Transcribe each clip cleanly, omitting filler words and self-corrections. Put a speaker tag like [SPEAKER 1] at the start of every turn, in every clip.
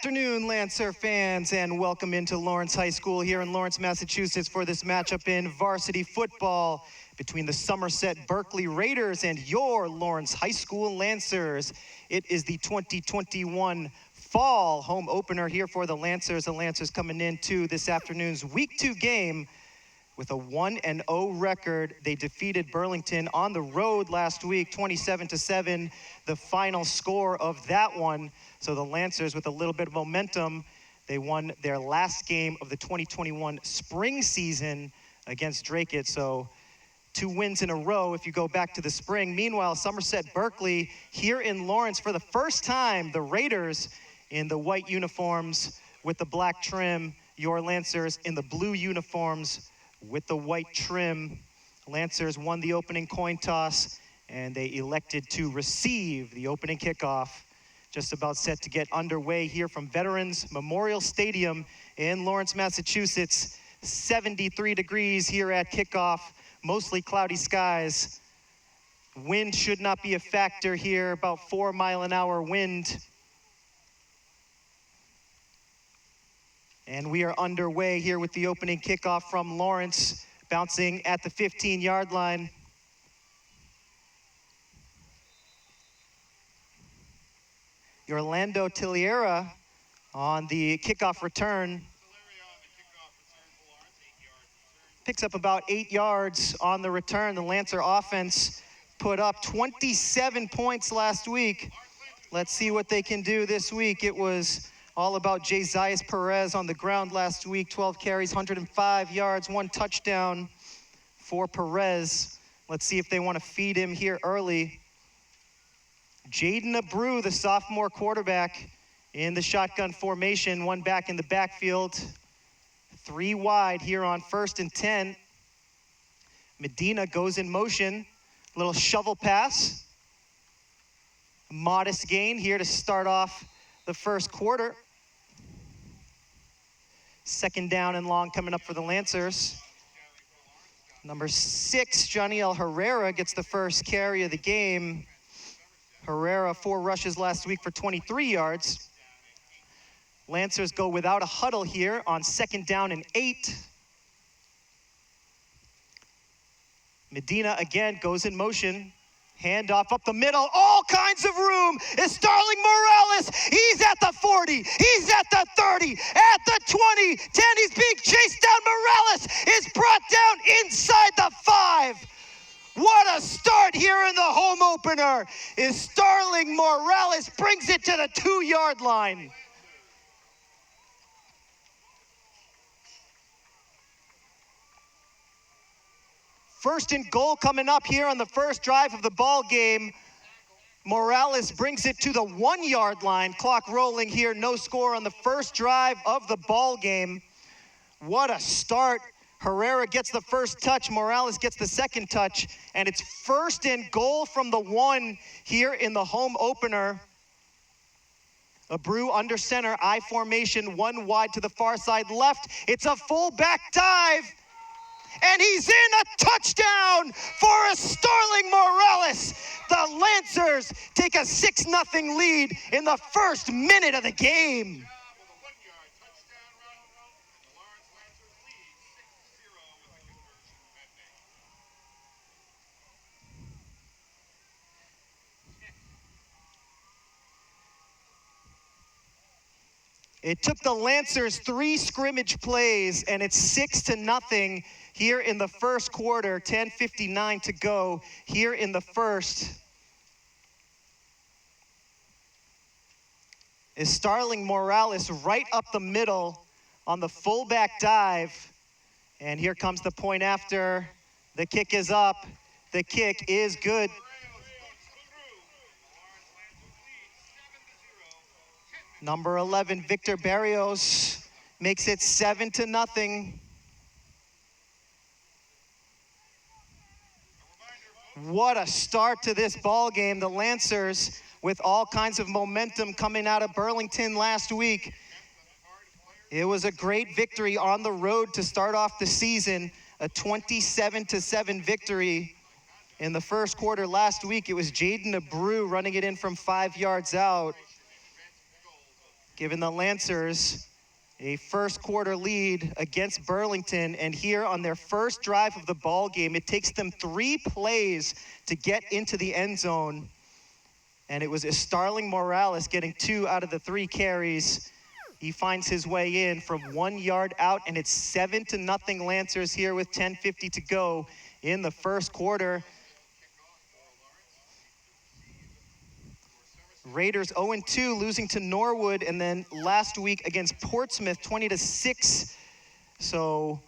[SPEAKER 1] afternoon, Lancer fans, and welcome into Lawrence High School here in Lawrence, Massachusetts for this matchup in varsity football between the Somerset Berkley Raiders and your Lawrence High School Lancers. It is the 2021 fall home opener here for the Lancers. The Lancers coming into this afternoon's Week 2 game with a 1-0 record. They defeated Burlington on the road last week, 27-7, the final score of that one. So the Lancers, with a little bit of momentum, they won their last game of the 2021 spring season against Drake. So 2 wins in a row if you go back to the spring. Meanwhile, Somerset Berkley here in Lawrence for the first time, the Raiders in the white uniforms with the black trim, your Lancers in the blue uniforms with the white trim. Lancers won the opening coin toss, and they elected to receive the opening kickoff. Just about set to get underway here from Veterans Memorial Stadium in Lawrence, Massachusetts. 73 degrees here at kickoff, mostly cloudy skies. Wind should not be a factor here, about 4-mile-an-hour wind. And we are underway here with the opening kickoff from Lawrence, bouncing at the 15-yard line. Orlando Tiliera on the kickoff return. Picks up about 8 yards on the return. The Lancer offense put up 27 points last week. Let's see what they can do this week. It was all about Jasias Perez on the ground last week. 12 carries, 105 yards, 1 touchdown for Perez. Let's see if they want to feed him here early. Jaden Abreu, the sophomore quarterback, in the shotgun formation, 1 back in the backfield, 3 wide here on 1st and 10. Medina goes in motion, little shovel pass. Modest gain here to start off the first quarter. 2nd down and long coming up for the Lancers. Number 6, Janiel Herrera gets the first carry of the game. Herrera, 4 rushes last week for 23 yards. Lancers go without a huddle here on 2nd down and 8. Medina again goes in motion. Handoff up the middle, all kinds of room is Starling Morales. He's at the 40, he's at the 30, at the 20, 10, he's being chased down. Morales is brought down inside the 5. What a start here in the home opener is Starling Morales, brings it to the 2-yard line. First and goal coming up here on the first drive of the ball game. Morales brings it to the 1-yard line. Clock rolling here, no score on the first drive of the ball game. What a start. Herrera gets the first touch, Morales gets the second touch, and it's 1st and goal from the 1 here in the home opener. Abreu under center, I formation, 1 wide to the far side left. It's a fullback dive, and he's in, a touchdown for a Starling Morales. The Lancers take a 6-0 lead in the first minute of the game. It took the Lancers 3 scrimmage plays, and it's 6-0 here in the first quarter. 10:59 to go here in the first. Is Starling Morales right up the middle on the fullback dive. And here comes the point after. The kick is up. The kick is good. Number 11, Victor Barrios makes it 7-0. What a start to this ball game. The Lancers with all kinds of momentum coming out of Burlington last week. It was a great victory on the road to start off the season, a 27-7 victory. In the first quarter last week, it was Jaden Abreu running it in from 5 yards out. giving the Lancers a first quarter lead against Burlington, and here on their first drive of the ball game, it takes them 3 plays to get into the end zone, and it was Starling Morales getting 2 out of the 3 carries. He finds his way in from 1 yard out, and it's 7-0 Lancers here with 10:50 to go in the first quarter. Raiders 0-2, losing to Norwood, and then last week against Portsmouth, 20-6. So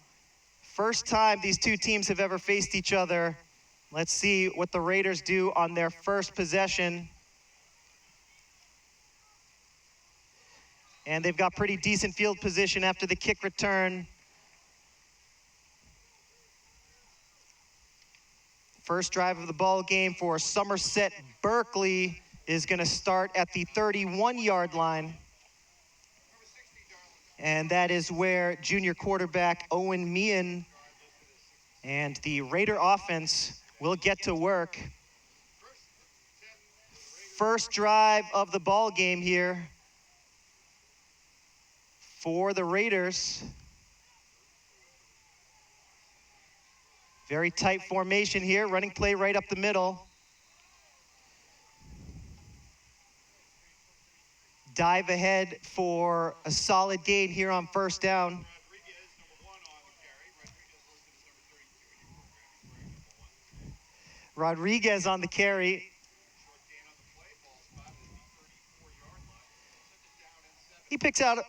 [SPEAKER 1] first time these two teams have ever faced each other. Let's see what the Raiders do on their first possession. And they've got pretty decent field position after the kick return. First drive of the ball game for Somerset Berkley is going to start at the 31-yard line. And that is where junior quarterback Owen Meehan and the Raider offense will get to work. First drive of the ball game here for the Raiders. Very tight formation here, running play right up the middle. Dive ahead for a solid gain here on first down. Rodriguez on the carry. He picks up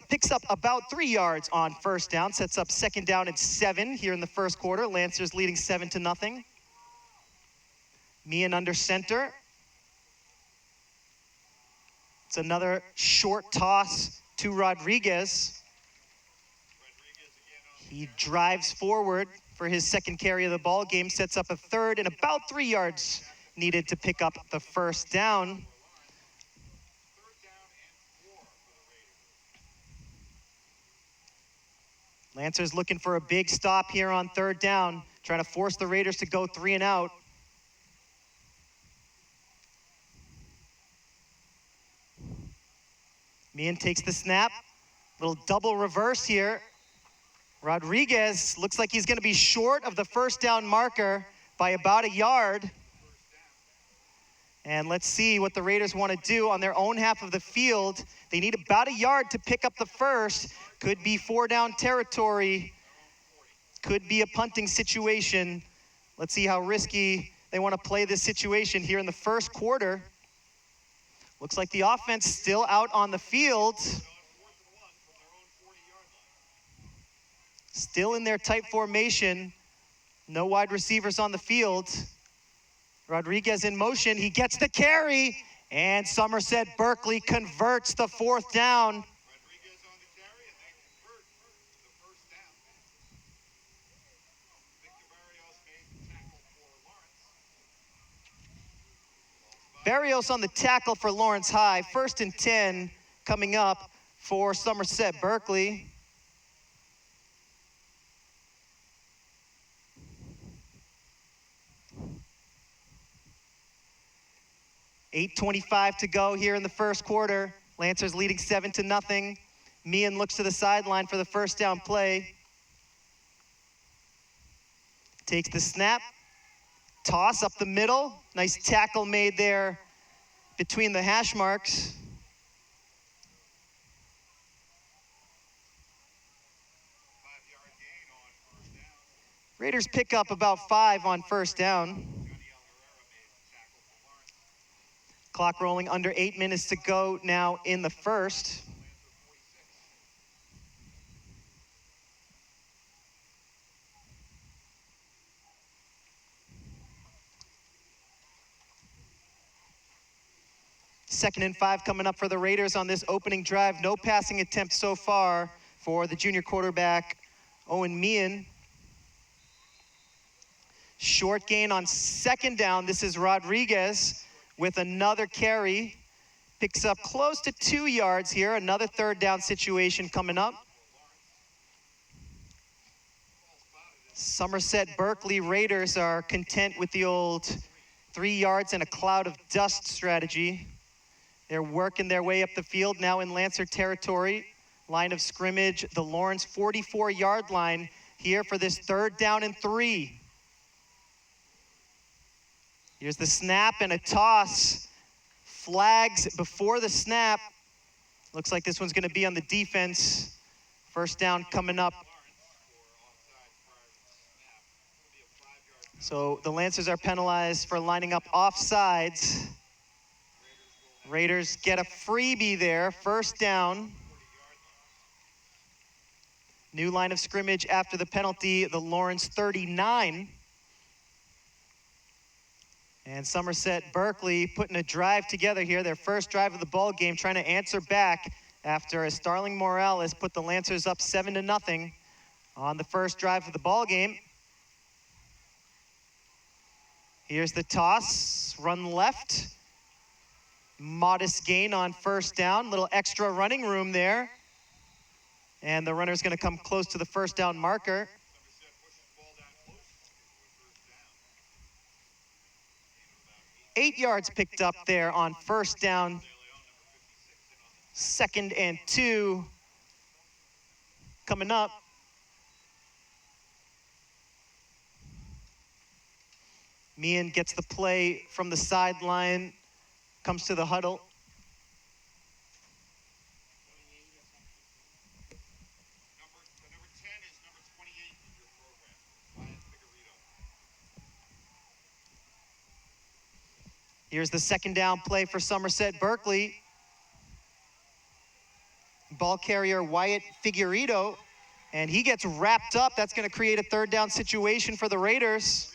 [SPEAKER 1] about 3 yards on first down, sets up 2nd down and 7 here in the first quarter. Lancers leading 7-0. Meehan under center. It's another short toss to Rodriguez. He drives forward for his 2nd carry of the ball game, sets up a 3rd and about 3 yards needed to pick up the first down. Lancers looking for a big stop here on 3rd down, trying to force the Raiders to go 3 and out. Meehan takes the snap, little double reverse here. Rodriguez looks like he's going to be short of the first down marker by about 1 yard. And let's see what the Raiders want to do on their own half of the field. They need about 1 yard to pick up the first. Could be 4 down territory. Could be a punting situation. Let's see how risky they want to play this situation here in the first quarter. Looks like the offense still out on the field. Still in their tight formation. No wide receivers on the field. Rodriguez in motion. He gets the carry. And Somerset Berkley converts the 4th down.
[SPEAKER 2] Rodriguez on the carry, and they convert the first down. Victor Barrios made the tackle for Lawrence.
[SPEAKER 1] Barrios on the tackle for Lawrence High. 1st and 10 coming up for Somerset Berkley. .8:25 to go here in the first quarter. Lancers leading 7-0. Meehan looks to the sideline for the first down play. Takes the snap. Toss up the middle. Nice tackle made there between the hash marks. Raiders pick up about 5 on first down. Clock rolling, under 8 minutes to go now in the first. Second and 5 coming up for the Raiders on this opening drive. No passing attempt so far for the junior quarterback, Owen Meehan. Short gain on 2nd down. This is Rodriguez with another carry. Picks up close to 2 yards here. Another 3rd down situation coming up. Somerset Berkley Raiders are content with the old 3 yards and a cloud of dust strategy. They're working their way up the field now in Lancer territory. Line of scrimmage, the Lawrence 44-yard line here for this 3rd down and 3. Here's the snap and a toss. Flags before the snap. Looks like this one's going to be on the defense. 1st down coming up. So the Lancers are penalized for lining up offsides. Raiders get a freebie there. 1st down. New line of scrimmage after the penalty, the Lawrence 39. And Somerset Berkley putting a drive together here, their first drive of the ball game, trying to answer back after Starling Morales put the Lancers up 7-0 on the first drive of the ball game. Here's the toss, run left. Modest gain on 1st down, little extra running room there. And the runner's going to come close to the 1st down marker. 8 yards picked up there on 1st down. 2nd and 2 coming up. Meehan gets the play from the sideline, comes to the huddle.
[SPEAKER 2] Number 10 is number 28 in your program, Figueredo.
[SPEAKER 1] Here's the 2nd down play for Somerset Berkley. Ball carrier Wyatt Figueredo, and he gets wrapped up. That's going to create a 3rd down situation for the Raiders.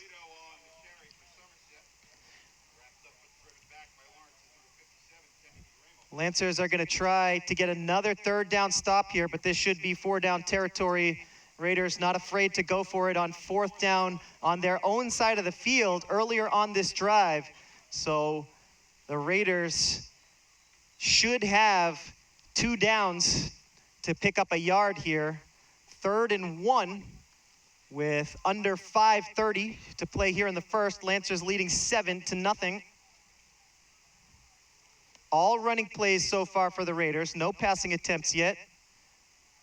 [SPEAKER 1] Lancers are going to try to get another 3rd down stop here, but this should be 4 down territory. Raiders not afraid to go for it on 4th down on their own side of the field earlier on this drive. So the Raiders should have 2 downs to pick up a yard here. 3rd and 1 with under 5:30 to play here in the first. Lancers leading 7-0. All running plays so far for the Raiders. No passing attempts yet.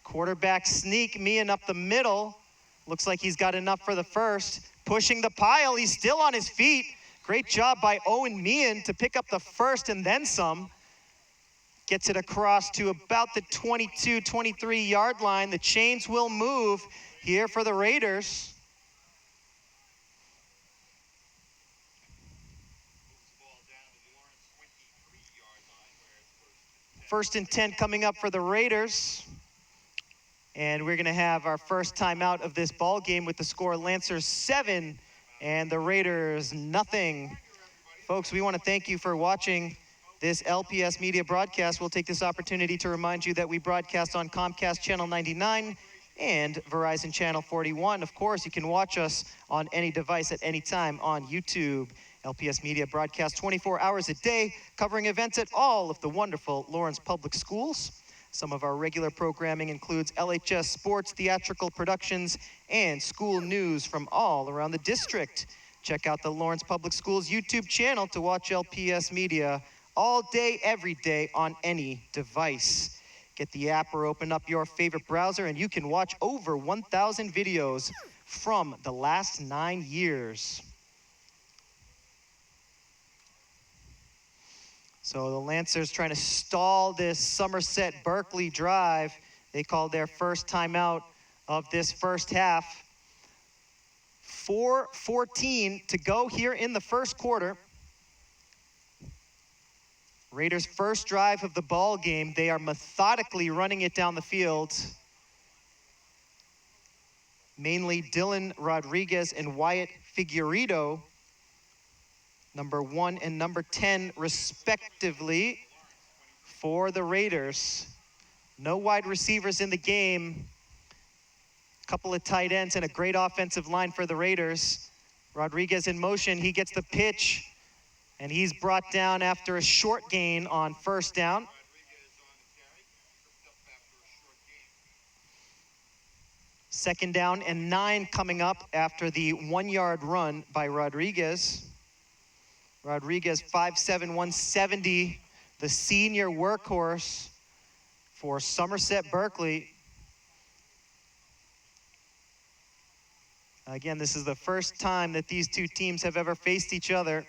[SPEAKER 1] Quarterback sneak, Meehan up the middle. Looks like he's got enough for the first. Pushing the pile, he's still on his feet. Great job by Owen Meehan to pick up the first and then some. Gets it across to about the 22, 23-yard line. The chains will move here for the Raiders. First and 10 coming up for the Raiders. And we're going to have our first timeout of this ball game with the score Lancers 7 and the Raiders 0. Folks, we want to thank you for watching this LPS Media broadcast. We'll take this opportunity to remind you that we broadcast on Comcast Channel 99 and Verizon Channel 41. Of course, you can watch us on any device at any time on YouTube. LPS Media broadcasts 24 hours a day, covering events at all of the wonderful Lawrence Public Schools. Some of our regular programming includes LHS sports, theatrical productions, and school news from all around the district. Check out the Lawrence Public Schools YouTube channel to watch LPS Media all day, every day on any device. Get the app or open up your favorite browser and you can watch over 1,000 videos from the last 9 years. So the Lancers trying to stall this Somerset Berkley drive. They called their first timeout of this first half. 4:14 to go here in the first quarter. Raiders' first drive of the ball game. They are methodically running it down the field. Mainly Dylan Rodriguez and Wyatt Figueredo, number 1 and number 10 respectively for the Raiders. No wide receivers in the game. Couple of tight ends and a great offensive line for the Raiders. Rodriguez in motion, he gets the pitch, and he's brought down after a short gain on first down. Second down and 9 coming up after the 1-yard run by Rodriguez. Rodriguez, 5'7", 170, the senior workhorse for Somerset Berkley. Again, this is the first time that these two teams have ever faced each other.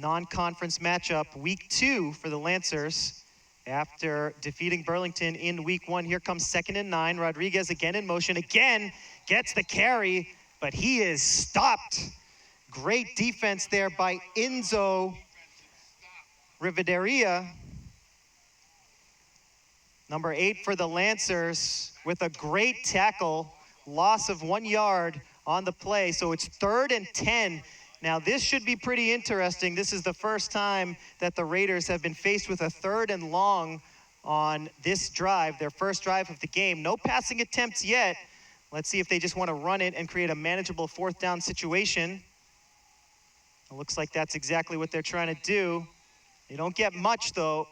[SPEAKER 1] Non-conference matchup, week 2 for the Lancers after defeating Burlington in week 1. Here comes 2nd and 9. Rodriguez again in motion, again gets the carry, but he is stopped. Great defense there by Enzo Rivaderia. Number 8 for the Lancers with a great tackle, loss of 1 yard on the play. So it's 3rd and 10. Now this should be pretty interesting. This is the first time that the Raiders have been faced with a 3rd and long on this drive, their first drive of the game. No passing attempts yet. Let's see if they just want to run it and create a manageable 4th down situation. It looks like that's exactly what they're trying to do. They don't get much though.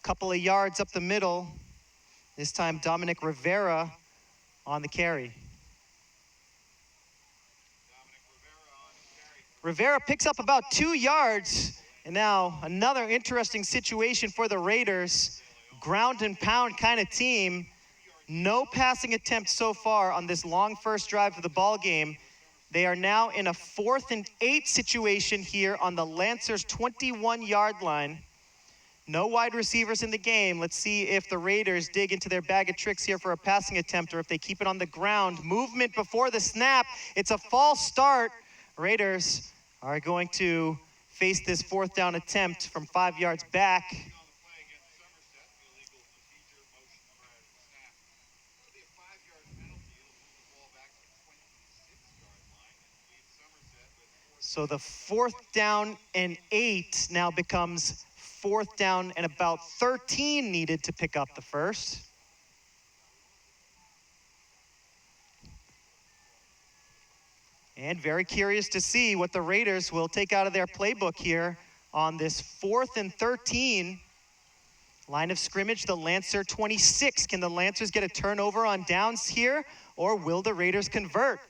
[SPEAKER 1] Couple of yards up the middle. This time Dominic Rivera on the carry. Rivera picks up about 2 yards. And now another interesting situation for the Raiders. Ground and pound kind of team. No passing attempts so far on this long first drive of the ball game. They are now in a 4th and 8 situation here on the Lancers 21-yard line. No wide receivers in the game. Let's see if the Raiders dig into their bag of tricks here for a passing attempt or if they keep it on the ground. Movement before the snap. It's a false start. Raiders are going to face this 4th down attempt from 5 yards back. So the 4th down and 8 now becomes 4th down and about 13 needed to pick up the first. And very curious to see what the Raiders will take out of their playbook here on this 4th and 13. Line of scrimmage, the Lancer 26. Can the Lancers get a turnover on downs here, or will the Raiders convert?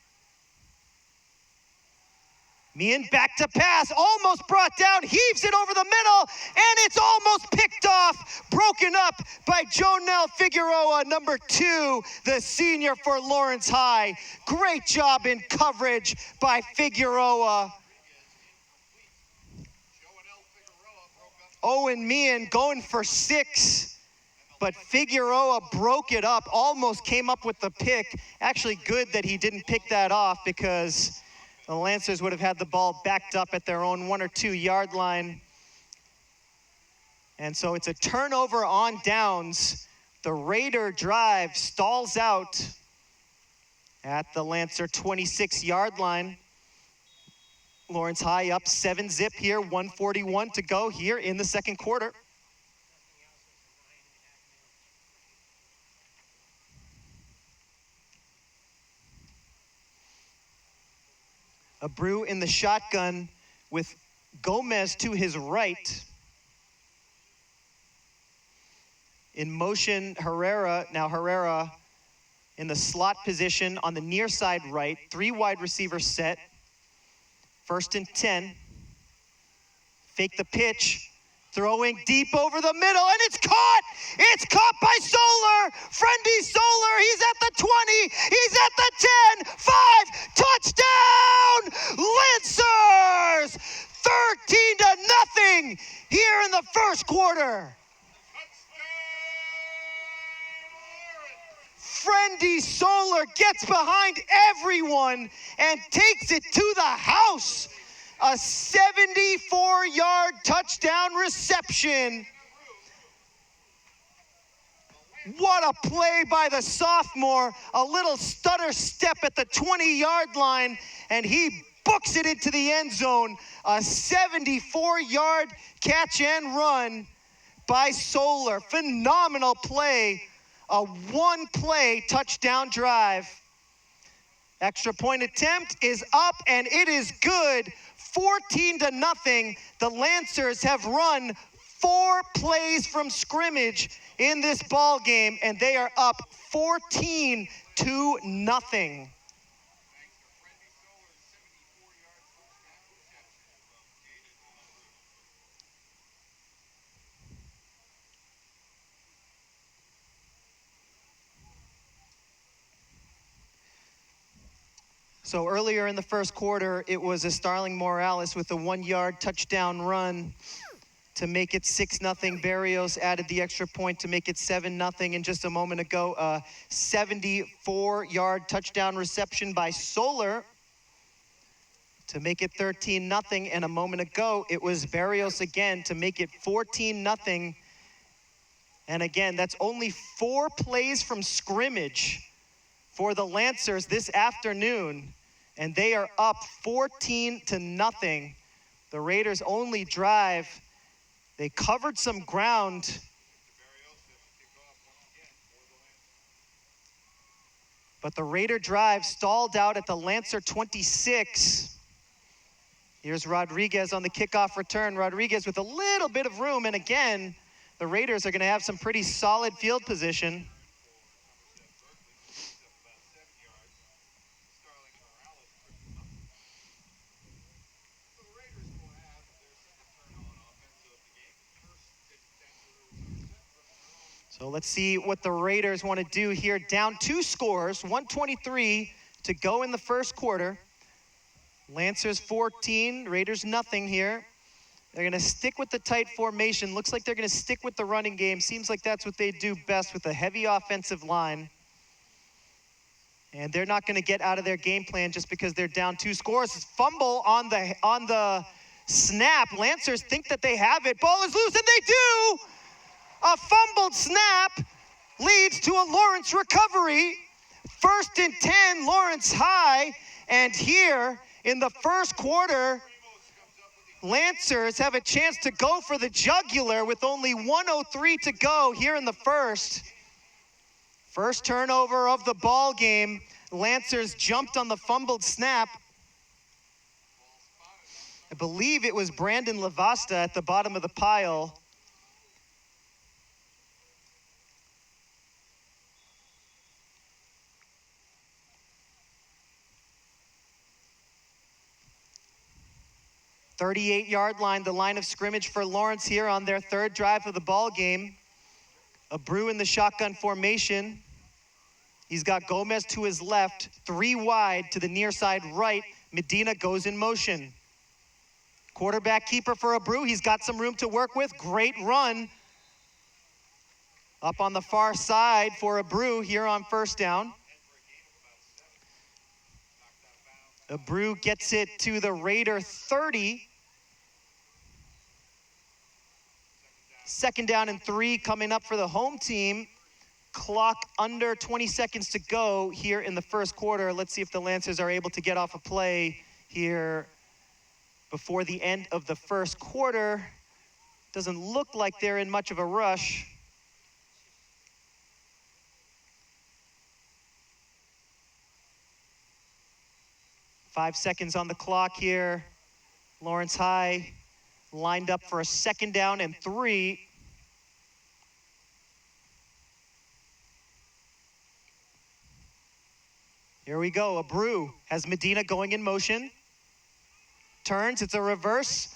[SPEAKER 1] Meehan back to pass, almost brought down, heaves it over the middle, and it's almost picked off, broken up by Jonel Figueroa, number 2, the senior for Lawrence High. Great job in coverage by Figueroa. Owen Meehan going for 6, but Figueroa broke it up, almost came up with the pick. Actually good that he didn't pick that off because the Lancers would have had the ball backed up at their own 1 or 2 yard line. And so it's a turnover on downs. The Raider drive stalls out at the Lancer 26-yard line. Lawrence High up 7-zip here, 1:41 to go here in the second quarter. Abreu in the shotgun with Gomez to his right. In motion, Herrera. Now Herrera in the slot position on the near side right. 3 wide receivers set. 1st and 10. Fake the pitch. Throwing deep over the middle, and it's caught! It's caught by Solar! Friendy Solar, he's at the 20, he's at the 10, 5, touchdown! Lancers! 13-0 here in the first quarter. Friendy Solar gets behind everyone and takes it to the house. A 74-yard touchdown reception. What a play by the sophomore. A little stutter step at the 20-yard line, and he books it into the end zone. A 74-yard catch and run by Solar. Phenomenal play. A 1-play touchdown drive. Extra point attempt is up, and it is good. 14-0. The Lancers have run 4 plays from scrimmage in this ball game, and they are up 14-0. So earlier in the first quarter, it was a Starling Morales with a 1-yard touchdown run to make it 6-0. Barrios added the extra point to make it 7-0. And just a moment ago, a 74-yard touchdown reception by Solar to make it 13-0. And a moment ago, it was Barrios again to make it 14-0. And again, that's only 4 plays from scrimmage for the Lancers this afternoon, and they are up 14-0. The Raiders' only drive, they covered some ground, but the Raider drive stalled out at the Lancer 26. Here's Rodriguez on the kickoff return. Rodriguez with a little bit of room, and again, the Raiders are going to have some pretty solid field position. So let's see what the Raiders want to do here. Down 2 scores, 1:23 to go in the first quarter. Lancers 14, Raiders nothing here. They're going to stick with the tight formation. Looks like they're going to stick with the running game. Seems like that's what they do best with a heavy offensive line. And they're not going to get out of their game plan just because they're down 2 scores. Fumble on the snap. Lancers think that they have it. Ball is loose, and they do! A fumbled snap leads to a Lawrence recovery. 1st and 10, Lawrence high. And here in the first quarter, Lancers have a chance to go for the jugular with only 1:03 to go here in the first. First turnover of the ball game. Lancers jumped on the fumbled snap. I believe it was Brandon Lavasta at the bottom of the pile. .38-yard line, the line of scrimmage for Lawrence here on their 3rd drive of the ball game. Abreu in the shotgun formation. He's got Gomez to his left, 3 wide to the near side right. Medina goes in motion. Quarterback keeper for Abreu. He's got some room to work with. Great run up on the far side for Abreu here on first down. Abreu gets it to the Raider 30. 2nd down and 3 coming up for the home team. Clock under 20 seconds to go here in the first quarter. Let's see if the Lancers are able to get off a play here before the end of the first quarter. Doesn't look like they're in much of a rush. Five seconds on the clock here. Lawrence High lined up for a 2nd down and 3. Here we go. Abreu has Medina going in motion. Turns, it's a reverse.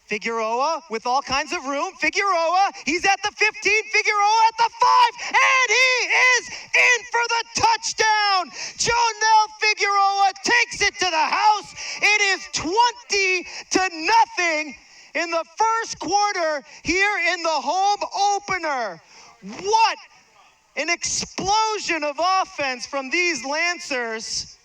[SPEAKER 1] Figueroa with all kinds of room. Figueroa, he's at the 15. Figueroa at the 5. And he is in for the touchdown. Jonel Figueroa takes it to the house. It is 20-0 in the first quarter here in the home opener. What an explosion of offense from these Lancers.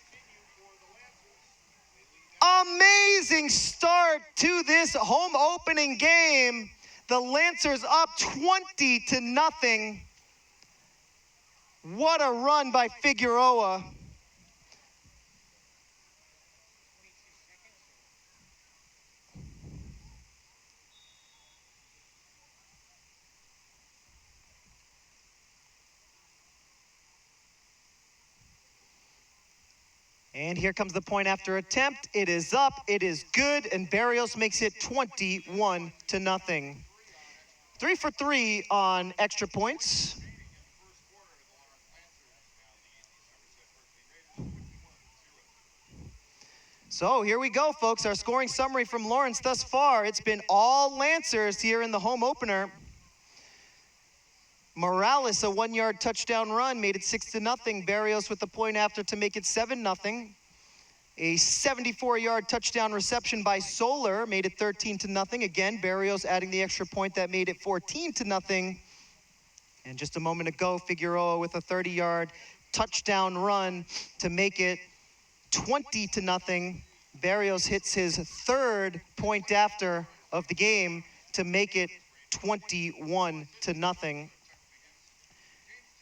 [SPEAKER 1] Amazing start to this home opening game. The Lancers up 20-0. What a run by Figueroa. And here comes the point after attempt. It is up, it is good, and Barrios makes it 21-0. 3 for 3 on extra points. So here we go, folks. Our scoring summary from Lawrence thus far. It's been all Lancers here in the home opener. Morales, a 1-yard touchdown run, made it 6-0. Barrios with the point after to make it 7-0. A 74-yard touchdown reception by Solar made it 13-0. Again, Barrios adding the extra point that made it 14-0. And just a moment ago, Figueroa with a 30-yard touchdown run to make it 20-0. Barrios hits his third point after of the game to make it 21-0.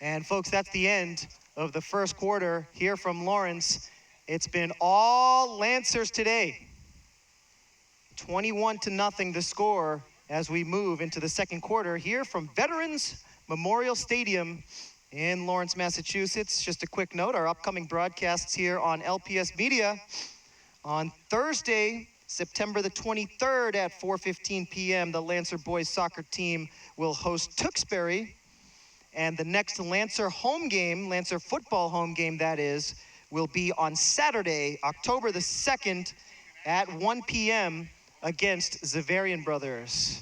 [SPEAKER 1] And folks, that's the end of the first quarter here from Lawrence. It's been all Lancers today. 21-0 the score as we move into the second quarter here from Veterans Memorial Stadium in Lawrence, Massachusetts. Just a quick note, our upcoming broadcasts here on LPS Media on Thursday, September the 23rd at 4:15 p.m. The Lancer boys soccer team will host Tewksbury. And the next Lancer home game, Lancer football home game that is, will be on Saturday, October the 2nd at 1 p.m. against Zavarian Brothers.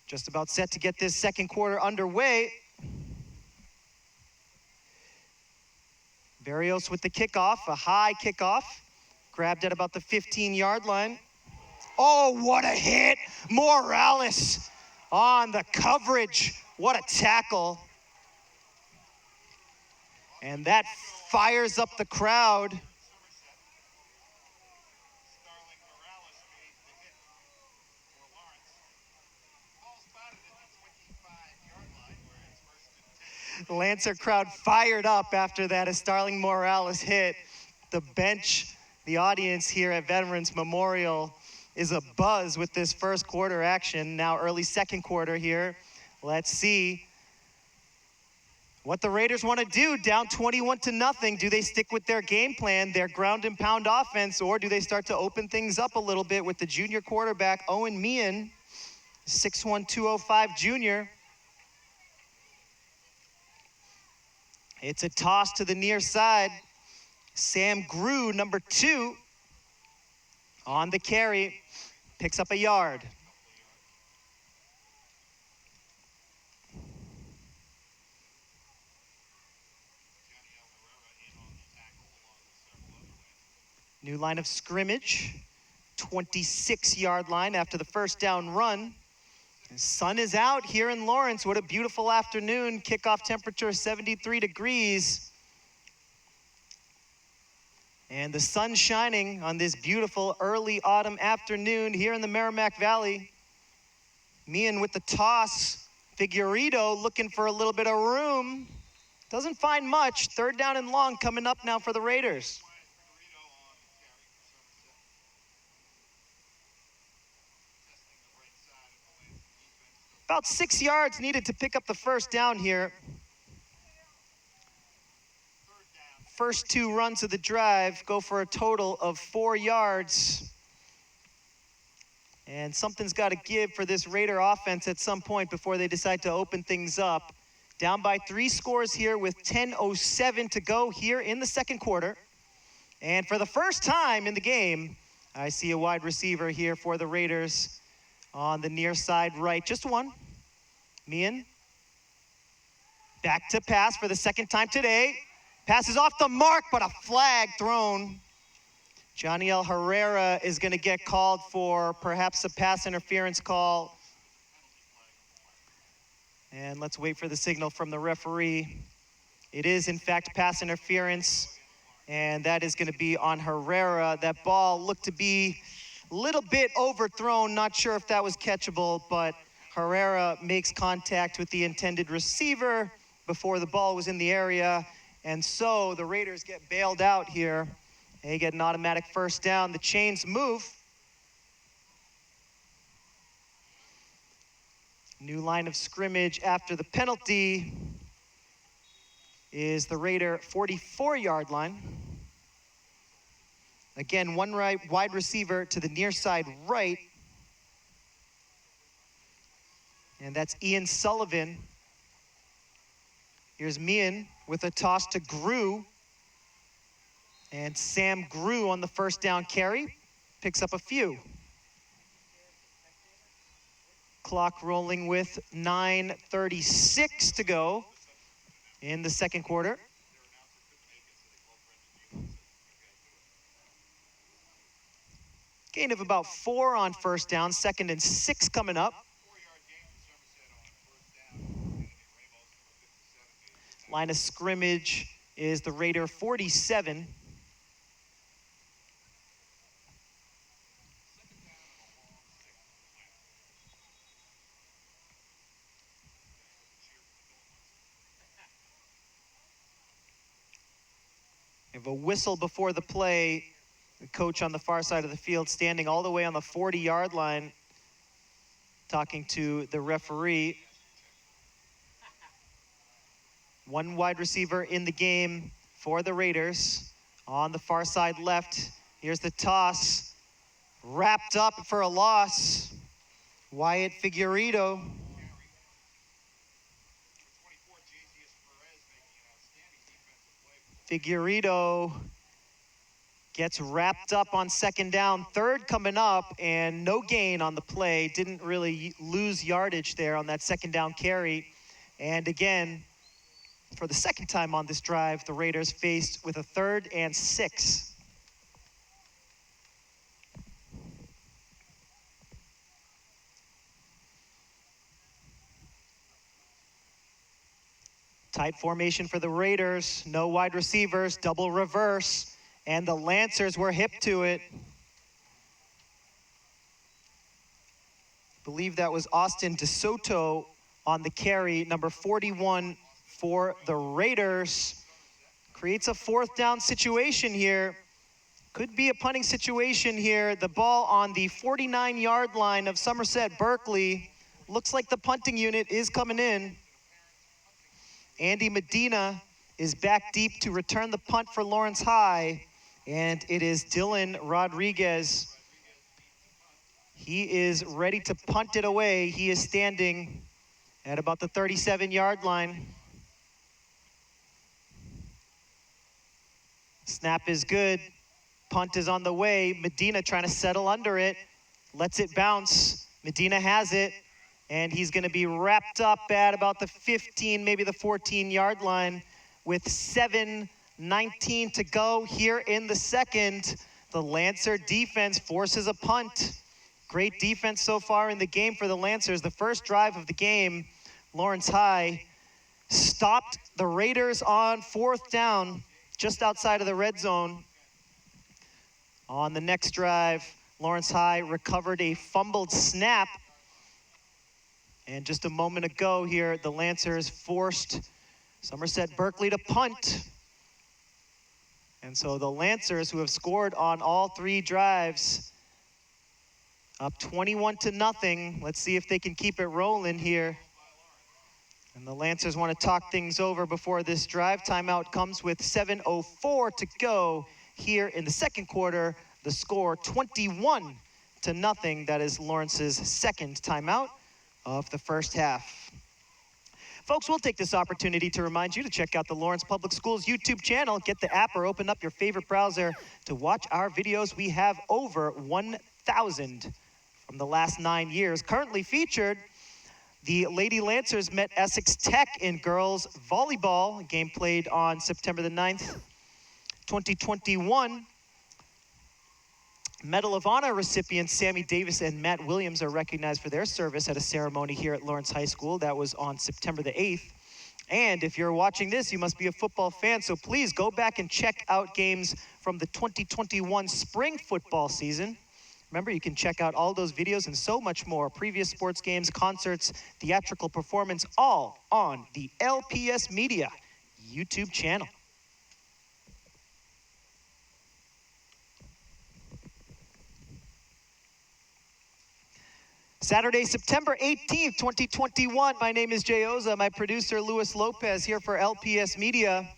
[SPEAKER 1] Just about set to get this second quarter underway. Barrios with the kickoff, a high kickoff. Grabbed at about the 15-yard line. Oh, what a hit! Morales on the coverage. What a tackle. And that fires up the crowd. The Lancer crowd fired up after that as Starling Morales hit. The bench, the audience here at Veterans Memorial is abuzz with this first quarter action. Now early second quarter here. Let's see what the Raiders want to do. Down 21-0. Do they stick with their game plan, their ground and pound offense, or do they start to open things up a little bit with the junior quarterback, Owen Meehan, 6'1", 205 junior. It's a toss to the near side. Sam Grew, number 2, on the carry, picks up a yard. New line of scrimmage, 26-yard line after the first down run. The sun is out here in Lawrence. What a beautiful afternoon. Kickoff temperature 73 degrees. And the sun shining on this beautiful early autumn afternoon here in the Merrimack Valley. Meehan with the toss. Figueredo looking for a little bit of room. Doesn't find much. Third down and long coming up now for the Raiders. About 6 yards needed to pick up the first down here. First 2 runs of the drive go for a total of 4 yards. And something's got to give for this Raider offense at some point before they decide to open things up. Down by 3 scores here with 10:07 to go here in the second quarter. And for the first time in the game, I see a wide receiver here for the Raiders on the near side right. Just one. Meehan. Back to pass for the second time today. Passes off the mark, but a flag thrown. Johnny L. Herrera is going to get called for perhaps a pass interference call. And let's wait for the signal from the referee. It is, in fact, pass interference, and that is going to be on Herrera. That ball looked to be a little bit overthrown. Not sure if that was catchable, but Herrera makes contact with the intended receiver before the ball was in the area. And so the Raiders get bailed out here. They get an automatic first down. The chains move. New line of scrimmage after the penalty is the Raider 44-yard line. Again, one wide receiver to the near side right. And that's Ian Sullivan. Here's Meehan with a toss to Grew. And Sam Grew on the first down carry. Picks up a few. Clock rolling with 9:36 to go in the second quarter. Gain of about 4 on first down, 2nd and 6 coming up.
[SPEAKER 2] 4-yard gain for Somerset on first down.
[SPEAKER 1] Line of scrimmage is the Raider 47. We have a whistle before the play. The coach on the far side of the field standing all the way on the 40-yard line talking to the referee. One wide receiver in the game for the Raiders. On the far side left, here's the toss. Wrapped up for a loss. Wyatt Figueiredo. Figueiredo gets wrapped up on 2nd down, 3rd coming up, and no gain on the play. Didn't really lose yardage there on that 2nd down carry. And again, for the 2nd time on this drive, the Raiders faced with a 3rd and 6. Tight formation for the Raiders, no wide receivers, double reverse, and the Lancers were hip to it. I believe that was Austin DeSoto on the carry, number 41 for the Raiders. Creates a 4th down situation here. Could be a punting situation here. The ball on the 49-yard line of Somerset Berkley. Looks like the punting unit is coming in. Andy Medina is back deep to return the punt for Lawrence High, and it is Dylan Rodriguez. He is ready to punt it away. He is standing at about the 37-yard line. Snap is good. Punt is on the way. Medina trying to settle under it. Lets it bounce. Medina has it. And he's going to be wrapped up at about the 15, maybe the 14-yard line with 7:19 to go here in the second. The Lancer defense forces a punt. Great defense so far in the game for the Lancers. The first drive of the game, Lawrence High stopped the Raiders on 4th down, just outside of the red zone. On the next drive, Lawrence High recovered a fumbled snap. And just a moment ago here, the Lancers forced Somerset Berkley to punt. And so the Lancers, who have scored on all 3 drives, up 21-0. Let's see if they can keep it rolling here. And the Lancers want to talk things over before this drive. Timeout comes with 7:04 to go here in the second quarter. The score 21-0. That is Lawrence's 2nd timeout of the first half. Folks, we'll take this opportunity to remind you to check out the Lawrence Public Schools YouTube channel. Get the app or open up your favorite browser to watch our videos. We have over 1,000 from the last 9 years. Currently featured, the Lady Lancers met Essex Tech in girls volleyball. A game played on September the 9th, 2021. Medal of Honor recipients Sammy Davis and Matt Williams are recognized for their service at a ceremony here at Lawrence High School. That was on September the 8th. And if you're watching this, you must be a football fan, so please go back and check out games from the 2021 spring football season. Remember, you can check out all those videos and so much more. Previous sports games, concerts, theatrical performance, all on the LPS Media YouTube channel. Saturday, September 18th, 2021. My name is Jay Oza. My producer, Luis Lopez, here for LPS Media.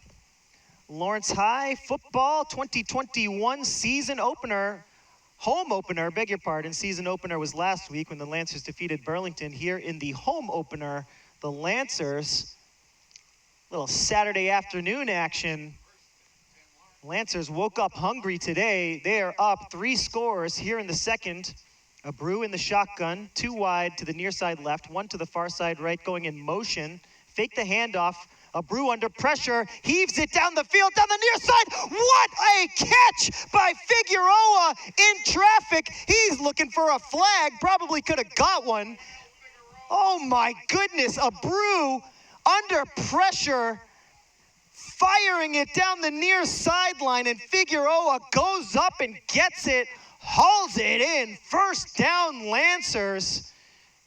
[SPEAKER 1] Lawrence High football 2021 season opener. Home opener, beg your pardon. Season opener was last week when the Lancers defeated Burlington. Here in the home opener, the Lancers, little Saturday afternoon action. Lancers woke up hungry today. They are up 3 scores here in the second. Abreu in the shotgun, 2 wide to the near side left, 1 to the far side right, going in motion. Fake the handoff. Abreu under pressure, heaves it down the field, down the near side. What a catch by Figueroa in traffic. He's looking for a flag, probably could have got one. Oh my goodness, Abreu under pressure, firing it down the near sideline, and Figueroa goes up and gets it, hauls it in. First down, Lancers.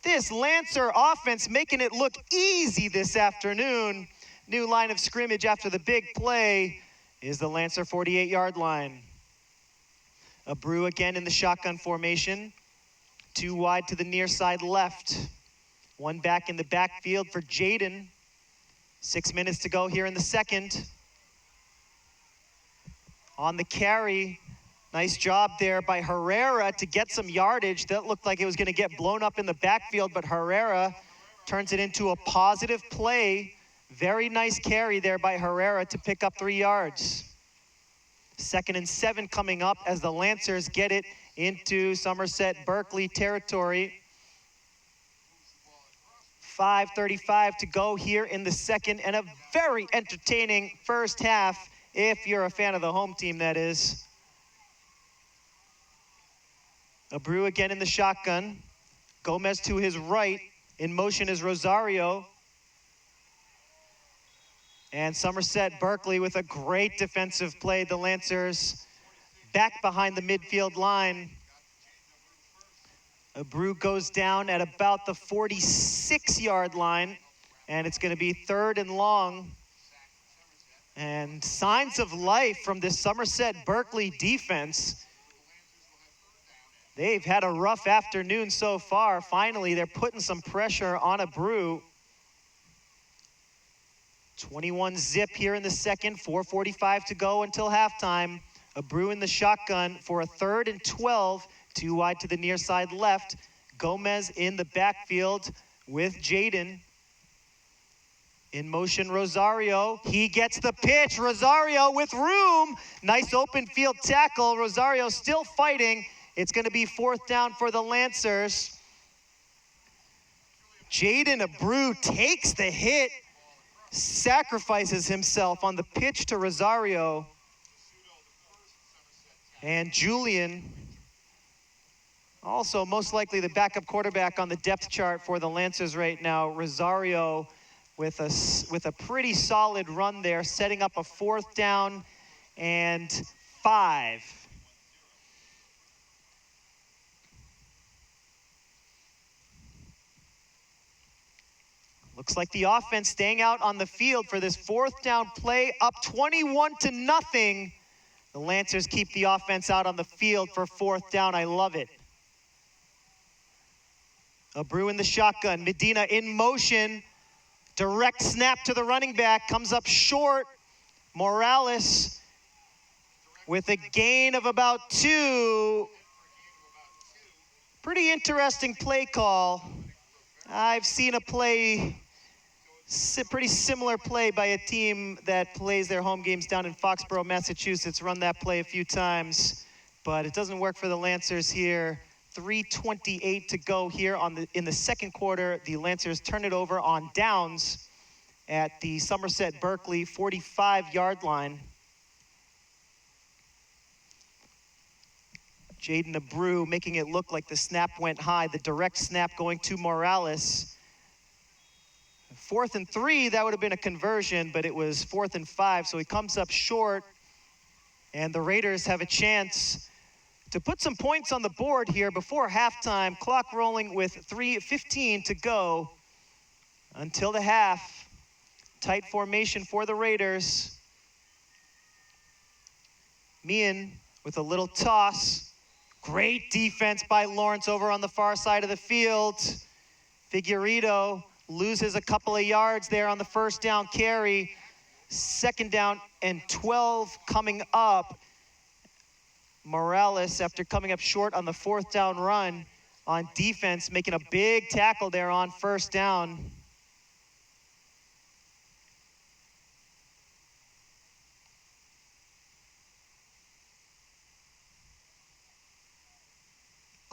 [SPEAKER 1] This Lancer offense making it look easy this afternoon. New line of scrimmage after the big play is the Lancer 48-yard line. Abreu again in the shotgun formation. 2 wide to the near side left. 1 back in the backfield for Jaden. 6 minutes to go here in the second. On the carry, nice job there by Herrera to get some yardage. That looked like it was going to get blown up in the backfield, but Herrera turns it into a positive play. Very nice carry there by Herrera to pick up 3 yards. 2nd and 7 coming up as the Lancers get it into Somerset Berkley territory. 5:35 to go here in the second, and a very entertaining first half if you're a fan of the home team, that is. Abreu again in the shotgun. Gomez to his right. In motion is Rosario. And Somerset Berkley with a great defensive play. The Lancers back behind the midfield line. Abreu goes down at about the 46-yard line, and it's going to be 3rd and long. And signs of life from this Somerset Berkley defense. They've had a rough afternoon so far. Finally, they're putting some pressure on Abreu. 21 zip here in the second, 4:45 to go until halftime. Abreu in the shotgun for a 3rd and 12, 2 wide to the near side left. Gomez in the backfield with Jaden. In motion, Rosario. He gets the pitch. Rosario with room. Nice open field tackle. Rosario still fighting. It's going to be 4th down for the Lancers. Jaden Abreu takes the hit. Sacrifices himself on the pitch to Rosario. And Julian, also most likely the backup quarterback on the depth chart for the Lancers right now. Rosario with a pretty solid run there, setting up a 4th down and 5. Looks like the offense staying out on the field for this 4th down play, up 21-0. The Lancers keep the offense out on the field for 4th down. I love it. Abreu in the shotgun. Medina in motion. Direct snap to the running back. Comes up short. Morales with a gain of about 2. Pretty interesting play call. I've seen a pretty similar play by a team that plays their home games down in Foxborough, Massachusetts. Run that play a few times, but it doesn't work for the Lancers here. 3:28 to go here in the second quarter. The Lancers turn it over on downs at the Somerset Berkley 45-yard line. Jaden Abreu making it look like the snap went high. The direct snap going to Morales. 4th and 3, that would have been a conversion, but it was 4th and 5, so he comes up short. And the Raiders have a chance to put some points on the board here before halftime. Clock rolling with 3:15 to go until the half. Tight formation for the Raiders. Meehan with a little toss. Great defense by Lawrence over on the far side of the field. Figueredo loses a couple of yards there on the 1st down carry. 2nd down and 12 coming up. Morales, after coming up short on the 4th down run on defense, making a big tackle there on 1st down.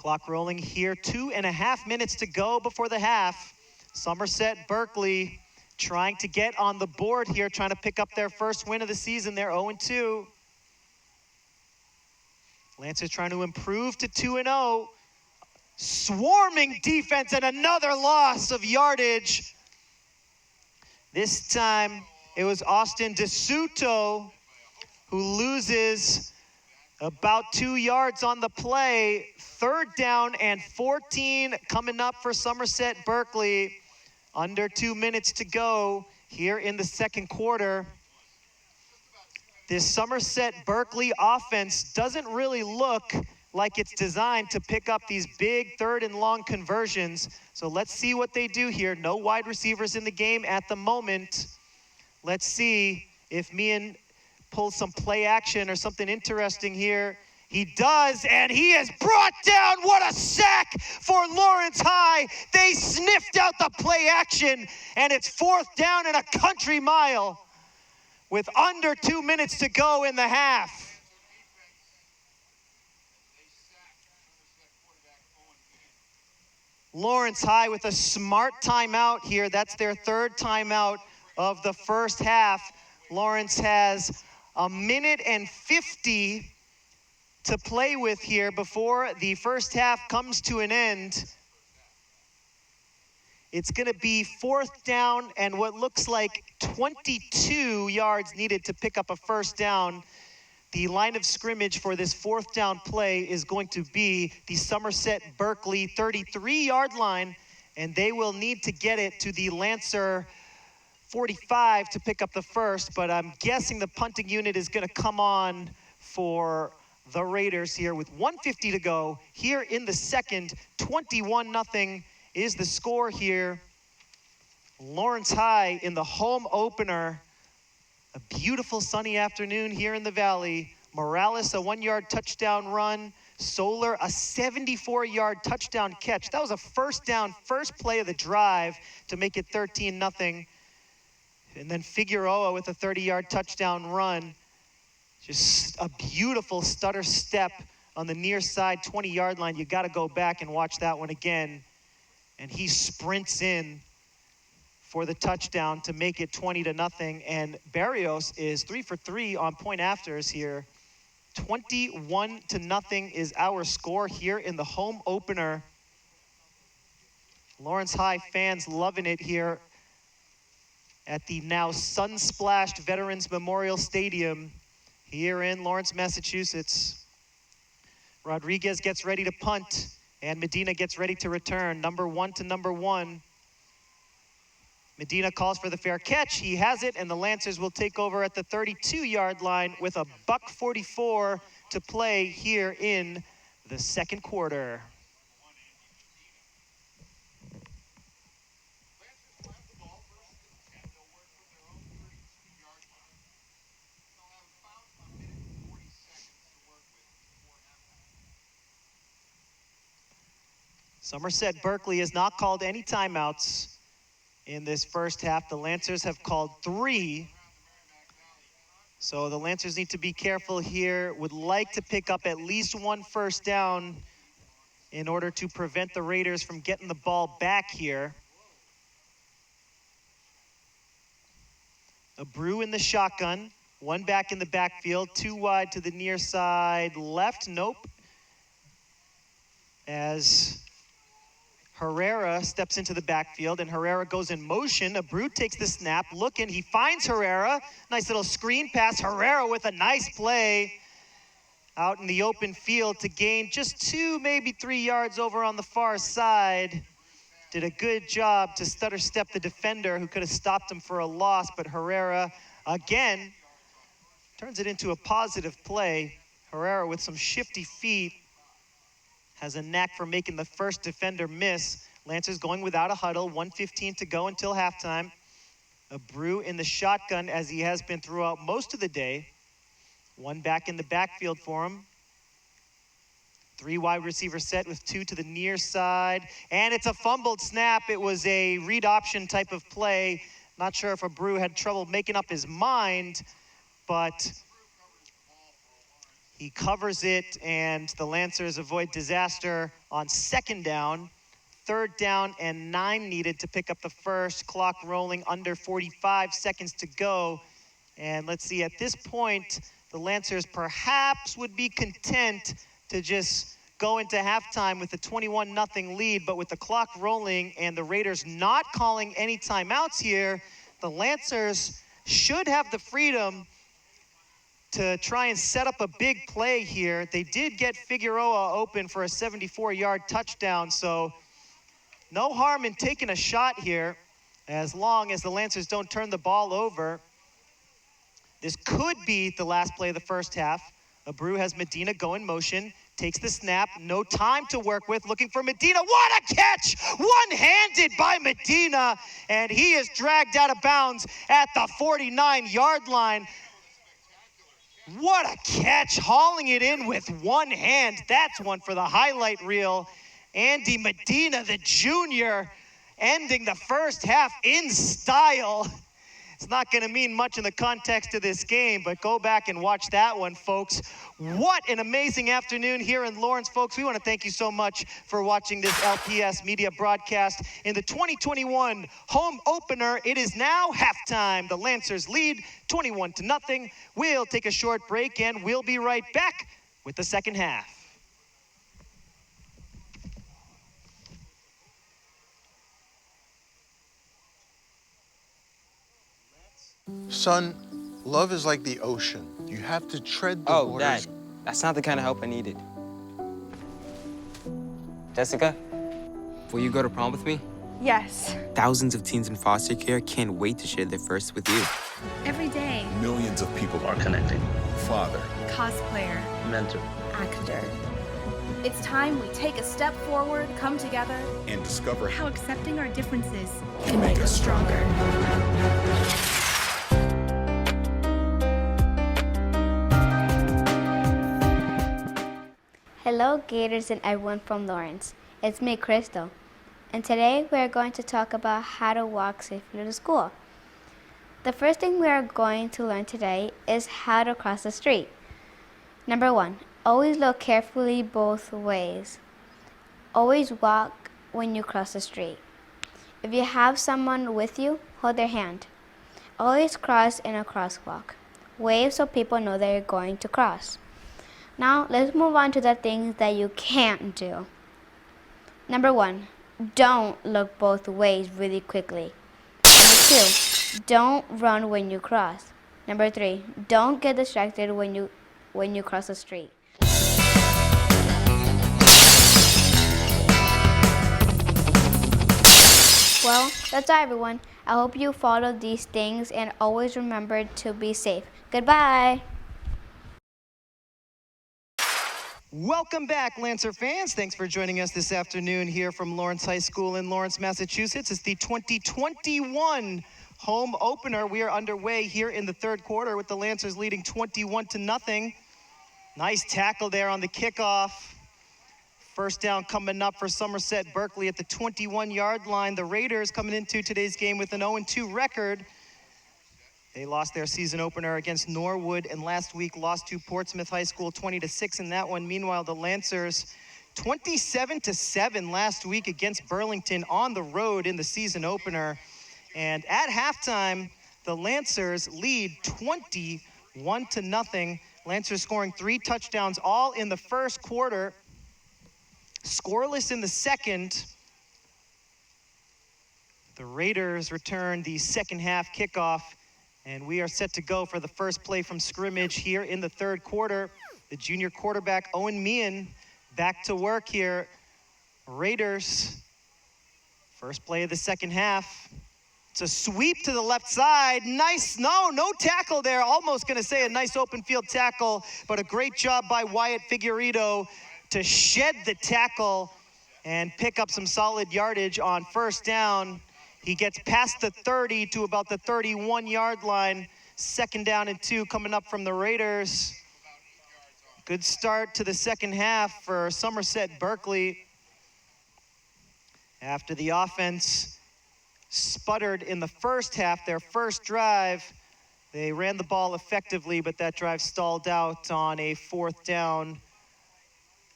[SPEAKER 1] Clock rolling here, 2.5 minutes to go before the half. Somerset Berkley trying to get on the board here, trying to pick up their first win of the season. They're 0-2. Lancers trying to improve to 2-0. Swarming defense and another loss of yardage. This time it was Austin DeSuto who loses about 2 yards on the play. 3rd down and 14 coming up for Somerset Berkley. Under 2 minutes to go here in the second quarter. This Somerset Berkley offense doesn't really look like it's designed to pick up these big 3rd and long conversions. So let's see what they do here. No wide receivers in the game at the moment. Let's see if Meehan pulls some play action or something interesting here. He does, and he is brought down. What a sack for Lawrence High. They sniffed out the play action, and it's 4th down and a country mile with under 2 minutes to go in the half. Lawrence High with a smart timeout here. That's their 3rd timeout of the first half. Lawrence has 1:50 to play with here before the first half comes to an end. It's going to be 4th down and what looks like 22 yards needed to pick up a first down. The line of scrimmage for this 4th down play is going to be the Somerset Berkley 33-yard line, and they will need to get it to the Lancer 45 to pick up the first, but I'm guessing the punting unit is going to come on for the Raiders here with 1:50 to go here in the second. 21-0 is the score here. Lawrence High in the home opener. A beautiful sunny afternoon here in the Valley. Morales, a 1-yard touchdown run. Solar, a 74-yard touchdown catch. That was a first down, first play of the drive to make it 13-0. And then Figueroa with a 30-yard touchdown run. Just a beautiful stutter step on the near side 20-yard line. You got to go back and watch that one again. And he sprints in for the touchdown to make it 20-0. And Barrios is 3 for 3 on point afters here. 21-0 is our score here in the home opener. Lawrence High fans loving it here at the now sun-splashed Veterans Memorial Stadium here in Lawrence, Massachusetts. Rodriguez gets ready to punt, and Medina gets ready to return. Number 1 to number 1. Medina calls for the fair catch. He has it, and the Lancers will take over at the 32-yard line with a $1:44 to play here in the second quarter. Somerset Berkley has not called any timeouts in this first half. The Lancers have called 3. So the Lancers need to be careful here. Would like to pick up at least 1 first down in order to prevent the Raiders from getting the ball back here. A Brew in the shotgun. 1 back in the backfield. 2 wide to the near side left. Nope. As Herrera steps into the backfield, and Herrera goes in motion. Abreu takes the snap, looking, he finds Herrera. Nice little screen pass. Herrera with a nice play out in the open field to gain just 2, maybe 3 yards over on the far side. Did a good job to stutter step the defender who could have stopped him for a loss, but Herrera, again, turns it into a positive play. Herrera with some shifty feet has a knack for making the first defender miss. Lancers going without a huddle, 1:15 to go until halftime. Abreu in the shotgun as he has been throughout most of the day. 1 back in the backfield for him. 3 wide receiver set with 2 to the near side. And it's a fumbled snap. It was a read option type of play. Not sure if Abreu had trouble making up his mind, but He covers it, and the Lancers avoid disaster on 2nd down. 3rd down and 9 needed to pick up the first. Clock rolling, under 45 seconds to go. And let's see, at this point, the Lancers perhaps would be content to just go into halftime with a 21-0 lead, but with the clock rolling and the Raiders not calling any timeouts here, the Lancers should have the freedom to try and set up a big play here. They did get Figueroa open for a 74-yard touchdown, so no harm in taking a shot here as long as the Lancers don't turn the ball over. This could be the last play of the first half. Abreu has Medina go in motion, takes the snap, no time to work with, looking for Medina. What a catch! One-handed by Medina, and he is dragged out of bounds at the 49-yard line. What a catch, hauling it in with one hand. That's one for the highlight reel. Andy Medina, the junior, ending the first half in style. It's not going to mean much in the context of this game, but go back and watch that one, folks. What an amazing afternoon here in Lawrence, folks. We want to thank you so much for watching this LPS media broadcast in the 2021 home opener. It is now halftime. The Lancers lead 21-0. We'll take a short break, and we'll be right back with the second half.
[SPEAKER 3] Son, love is like the ocean. You have to tread the waters.
[SPEAKER 4] Dad, that's not the kind of help I needed. Jessica, will you go to prom with me?
[SPEAKER 5] Yes.
[SPEAKER 4] Thousands of teens in foster care can't wait to share their first with you.
[SPEAKER 5] Every day.
[SPEAKER 6] Millions of people are connecting. Father.
[SPEAKER 5] Cosplayer.
[SPEAKER 6] Mentor.
[SPEAKER 5] Actor. It's time we take a step forward, come together,
[SPEAKER 6] And discover
[SPEAKER 5] how accepting our differences can make us stronger.
[SPEAKER 7] Hello, Gators and everyone from Lawrence. It's me, Crystal. And today we are going to talk about how to walk safely to school. The first thing we are going to learn today is how to cross the street. Number 1, always look carefully both ways. Always walk when you cross the street. If you have someone with you, hold their hand. Always cross in a crosswalk. Wave so people know that you're going to cross. Now, let's move on to the things that you can't do. Number 1, don't look both ways really quickly. Number 2, don't run when you cross. Number 3, don't get distracted when you cross the street. Well, that's all, everyone. I hope you follow these things and always remember to be safe. Goodbye.
[SPEAKER 1] Welcome back, Lancer fans. Thanks for joining us this afternoon here from Lawrence High School in Lawrence, Massachusetts. It's the 2021 home opener. We are underway here in the third quarter with the Lancers leading 21-0. Nice tackle there on the kickoff. First down coming up for Somerset Berkley at the 21-yard line. The Raiders coming into today's game with an 0-2 record. They lost their season opener against Norwood, and last week lost to Portsmouth High School 20-6 in that one. Meanwhile, the Lancers 27-7 last week against Burlington on the road in the season opener. And at halftime, the Lancers lead 21-0. Lancers scoring 3 touchdowns all in the first quarter. Scoreless in the second. The Raiders return the second half kickoff, and we are set to go for the first play from scrimmage here in the third quarter. The junior quarterback, Owen Meehan, back to work here. Raiders, first play of the second half. It's a sweep to the left side. Nice, no tackle there. Almost gonna say a nice open field tackle, but a great job by Wyatt Figueredo to shed the tackle and pick up some solid yardage on first down. He gets past the 30 to about the 31-yard line. Second down and 2 coming up from the Raiders. Good start to the second half for Somerset Berkley. After the offense sputtered in the first half, their first drive, They ran the ball effectively, but that drive stalled out on a 4th down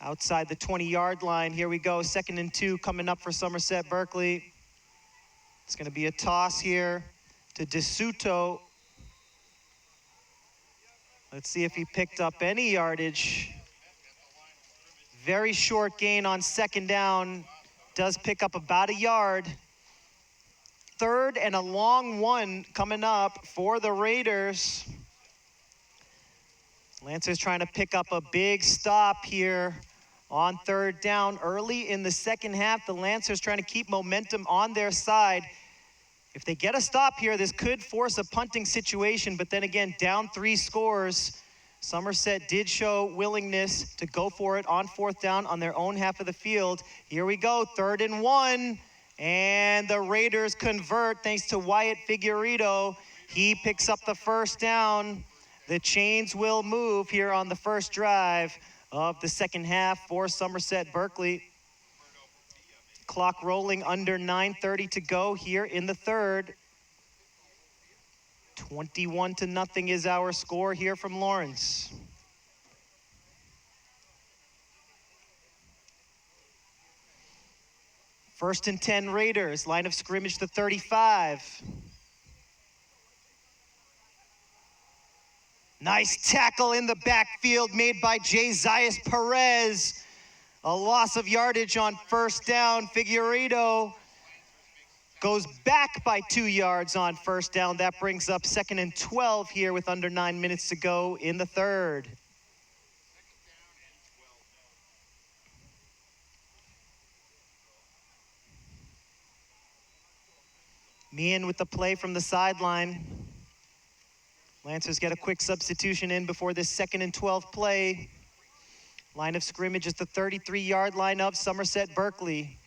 [SPEAKER 1] outside the 20-yard line. Here we go, 2nd and 2 coming up for Somerset Berkley. It's going to be a toss here to DeSuto. Let's see if he picked up any yardage. Very short gain on 2nd down. Does pick up about a yard. 3rd and a long one coming up for the Raiders. Lancers trying to pick up a big stop here on 3rd down. Early in the 2nd half, the Lancers trying to keep momentum on their side. If they get a stop here, this could force a punting situation, but then again, down 3 scores. Somerset did show willingness to go for it on 4th down on their own half of the field. Here we go, 3rd and 1. And the Raiders convert thanks to Wyatt Figueredo. He picks up the 1st down. The chains will move here on the 1st drive of the 2nd half for Somerset Berkley. Clock rolling under 9:30 to go here in the 3rd. 21-0 is our score here from Lawrence. First and 10 Raiders, line of scrimmage the 35. Nice tackle in the backfield made by Jasias Perez. A loss of yardage on 1st down. Figueredo goes back by 2 yards on 1st down. That brings up 2nd and 12 here with under 9 minutes to go in the 3rd. Meehan with the play from the sideline. Lancers get a quick substitution in before this 2nd and 12 play. Line of scrimmage is the 33-yard line of Somerset Berkley.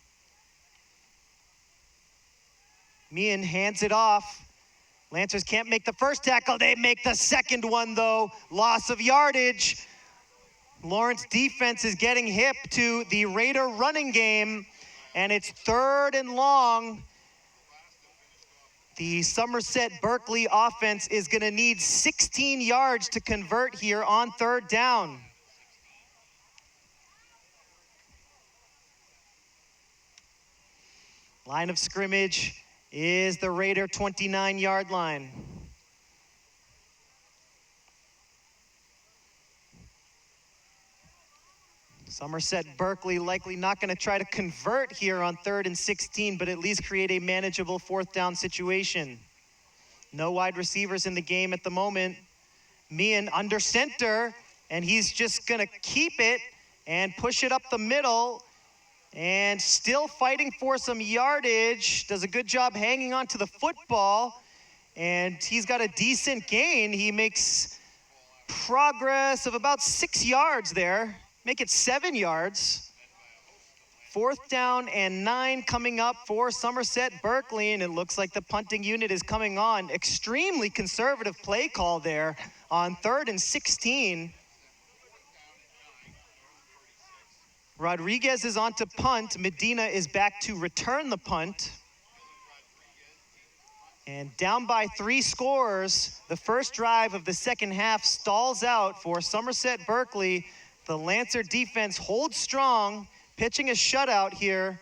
[SPEAKER 1] Meehan hands it off. Lancers can't make the 1st tackle. They make the 2nd one, though. Loss of yardage. Lawrence defense is getting hip to the Raider running game, and it's 3rd and long. The Somerset Berkley offense is going to need 16 yards to convert here on 3rd down. Line of scrimmage is the Raider 29-yard line. Somerset Berkley likely not going to try to convert here on 3rd and 16, but at least create a manageable 4th down situation. No wide receivers in the game at the moment. Meehan under center, and he's just going to keep it and push it up the middle. And still fighting for some yardage. Does a good job hanging on to the football. And he's got a decent gain. He makes progress of about 6 yards there. Make it 7 yards. 4th down and 9 coming up for Somerset Berkley, and it looks like the punting unit is coming on. Extremely conservative play call there on 3rd and 16. Rodriguez is on to punt. Medina is back to return the punt. And down by 3 scores, the 1st drive of the 2nd half stalls out for Somerset Berkley. The Lancer defense holds strong, pitching a shutout here.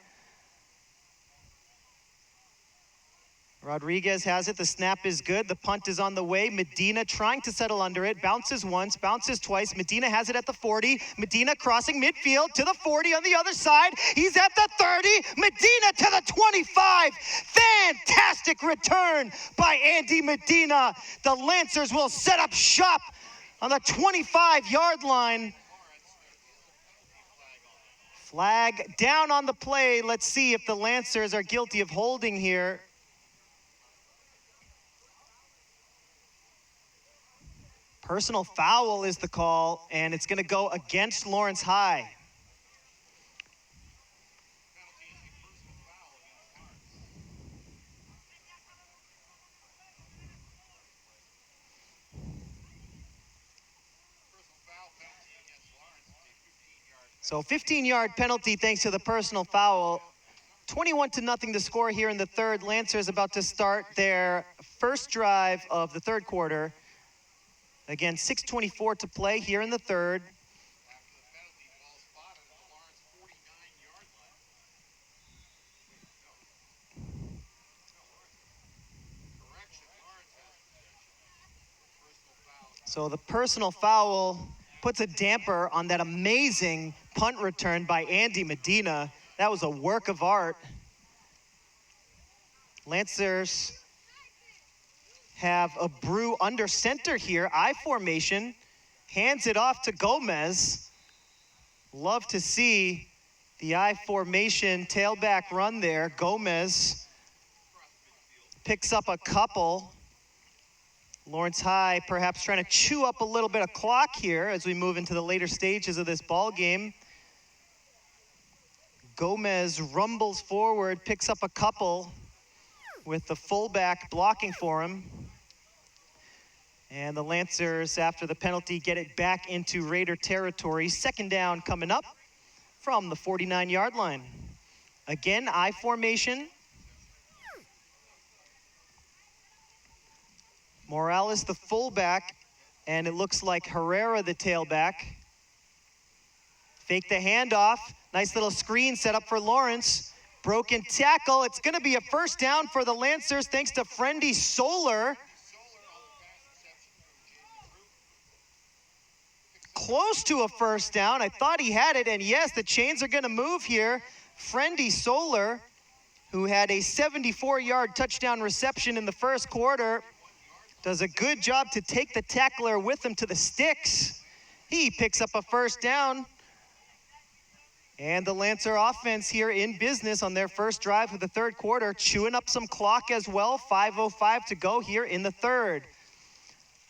[SPEAKER 1] Rodriguez has it, the snap is good, the punt is on the way. Medina trying to settle under it, bounces once, bounces twice. Medina has it at the 40. Medina crossing midfield to the 40 on the other side. He's at the 30. Medina to the 25. Fantastic return by Andy Medina. The Lancers will set up shop on the 25-yard line. Flag down on the play. Let's see if the Lancers are guilty of holding here. Personal foul is the call, and it's going to go against Lawrence High. So 15-yard penalty thanks to the personal foul. 21-0 the score here in the third. Lancers about to start their first drive of the third quarter. Again, 6:24 to play here in the third.
[SPEAKER 2] After the penalty, ball spotted at the Lawrence 49-yard line. Correction, Lawrence has possession. Personal foul.
[SPEAKER 1] So the personal foul puts a damper on that amazing punt return by Andy Medina. That was a work of art. Lancers have a Brew under center here, I formation, hands it off to Gomez. Love to see the I formation tailback run there. Gomez picks up a couple. Lawrence High perhaps trying to chew up a little bit of clock here as we move into the later stages of this ball game. Gomez rumbles forward, picks up a couple with the fullback blocking for him. And the Lancers, after the penalty, get it back into Raider territory. Second down coming up from the 49-yard line. Again, I formation. Morales, the fullback, and it looks like Herrera, the tailback. Fake the handoff. Nice little screen set up for Lawrence. Broken tackle. It's going to be a first down for the Lancers thanks to Friendy Solar. Close to a first down. I thought he had it, and yes, the chains are going to move here. Friendy Solar, who had a 74-yard touchdown reception in the first quarter, does a good job to take the tackler with him to the sticks. He picks up a first down. And the Lancer offense here in business on their first drive of the third quarter, chewing up some clock as well. 5:05 to go here in the third.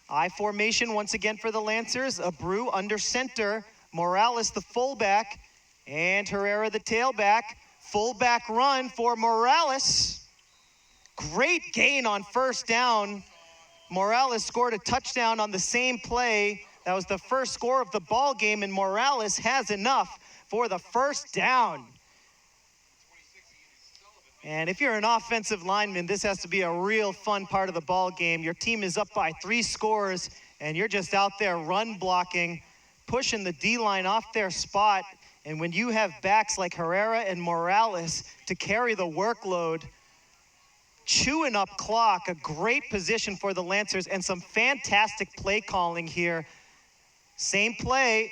[SPEAKER 1] I formation once again for the Lancers. Abreu under center. Morales the fullback. And Herrera the tailback. Fullback run for Morales. Great gain on first down. Morales scored a touchdown on the same play. That was the first score of the ball game, and Morales has enough for the first down. And if you're an offensive lineman, this has to be a real fun part of the ball game. Your team is up by 3 scores, and you're just out there run blocking, pushing the D-line off their spot. And when you have backs like Herrera and Morales to carry the workload, chewing up clock, a great position for the Lancers, and some fantastic play calling here. Same play.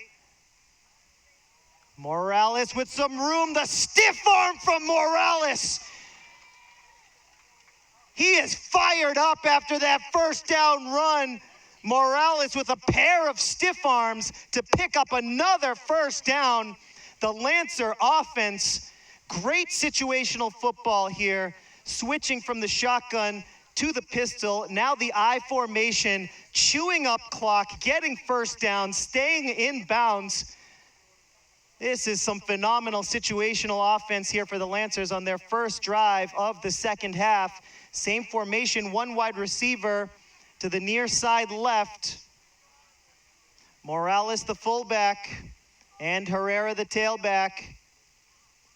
[SPEAKER 1] Morales with some room, the stiff arm from Morales. He is fired up after that first down run. Morales with a pair of stiff arms to pick up another first down. The Lancer offense, great situational football here, switching from the shotgun to the pistol. Now the I formation, chewing up clock, getting first down, staying in bounds. This is some phenomenal situational offense here for the Lancers on their first drive of the second half. Same formation, 1 wide receiver to the near side left. Morales the fullback and Herrera the tailback.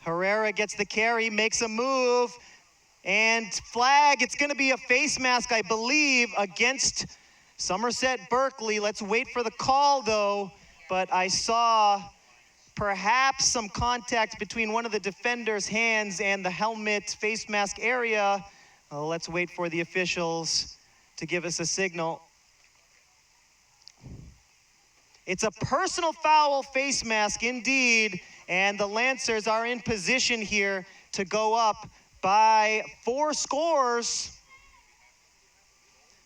[SPEAKER 1] Herrera gets the carry, makes a move, and flag. It's going to be a face mask, I believe, against Somerset Berkley. Let's wait for the call, though. But I saw perhaps some contact between one of the defenders' hands and the helmet face mask area. Let's wait for the officials to give us a signal. It's a personal foul face mask indeed, and the Lancers are in position here to go up by 4 scores.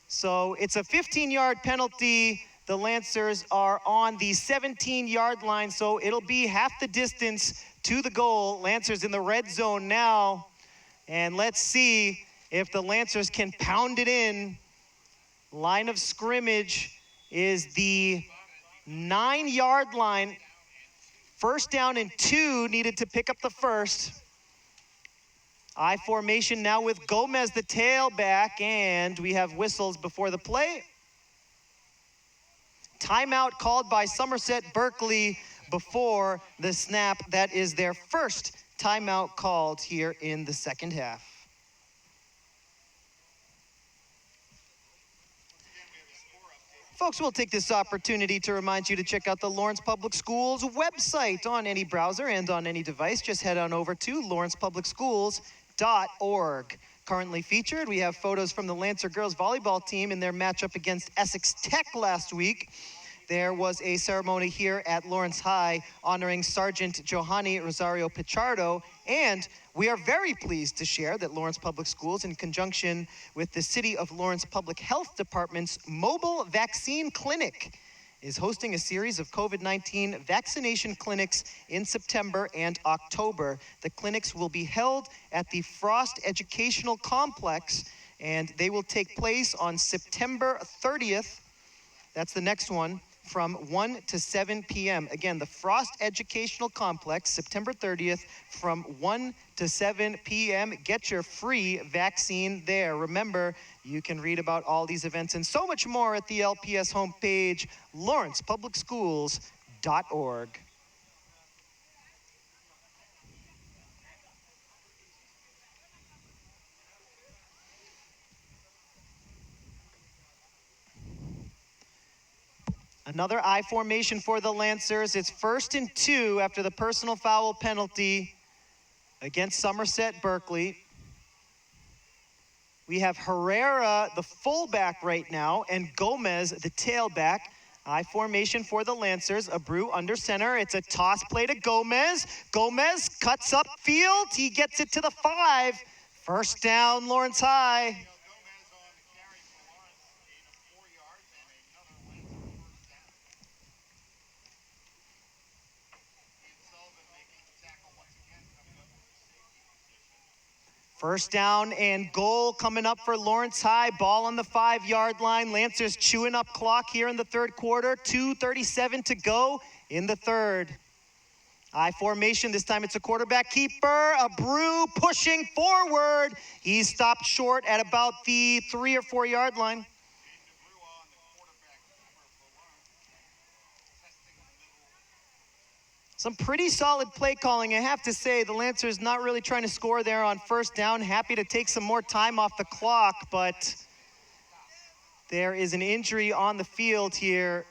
[SPEAKER 1] So it's a 15-yard penalty. The Lancers are on the 17-yard line, so it'll be half the distance to the goal. Lancers in the red zone now, and let's see if the Lancers can pound it in. Line of scrimmage is the 9-yard line. First down and 2 needed to pick up the first. I formation now with Gomez the tailback, and we have whistles before the play. Timeout called by Somerset Berkley before the snap. That is their first timeout called here in the second half. Folks, we'll take this opportunity to remind you to check out the Lawrence Public Schools website on any browser and on any device. Just head on over to lawrencepublicschools.org. Currently featured, we have photos from the Lancer girls volleyball team in their matchup against Essex Tech last week. There was a ceremony here at Lawrence High honoring Sergeant Johanny Rosario Pichardo, and we are very pleased to share that Lawrence Public Schools, in conjunction with the City of Lawrence Public Health Department's mobile vaccine clinic, is hosting a series of COVID-19 vaccination clinics in September and October. The clinics will be held at the Frost Educational Complex, and they will take place on September 30th. That's the next one, from 1 to 7 p.m. Again, the Frost Educational Complex, September 30th, from 1 to 7 p.m. Get your free vaccine there. Remember, you can read about all these events and so much more at the LPS homepage, lawrencepublicschools.org. Another I formation for the Lancers. It's 1st and 2 after the personal foul penalty against Somerset Berkley. We have Herrera, the fullback right now, and Gomez, the tailback. I formation for the Lancers. Abreu under center. It's a toss play to Gomez. Gomez cuts up field. He gets it to the 5. First down, Lawrence High. First down and goal coming up for Lawrence High. Ball on the 5-yard line. Lancers chewing up clock here in the third quarter. 2:37 to go in the third. I formation, this time it's a quarterback keeper. Abreu pushing forward. He's stopped short at about the 3 or 4 yard line. Some pretty solid play calling, I have to say. The Lancers not really trying to score there on first down. Happy to take some more time off the clock, but there is an injury on the field here,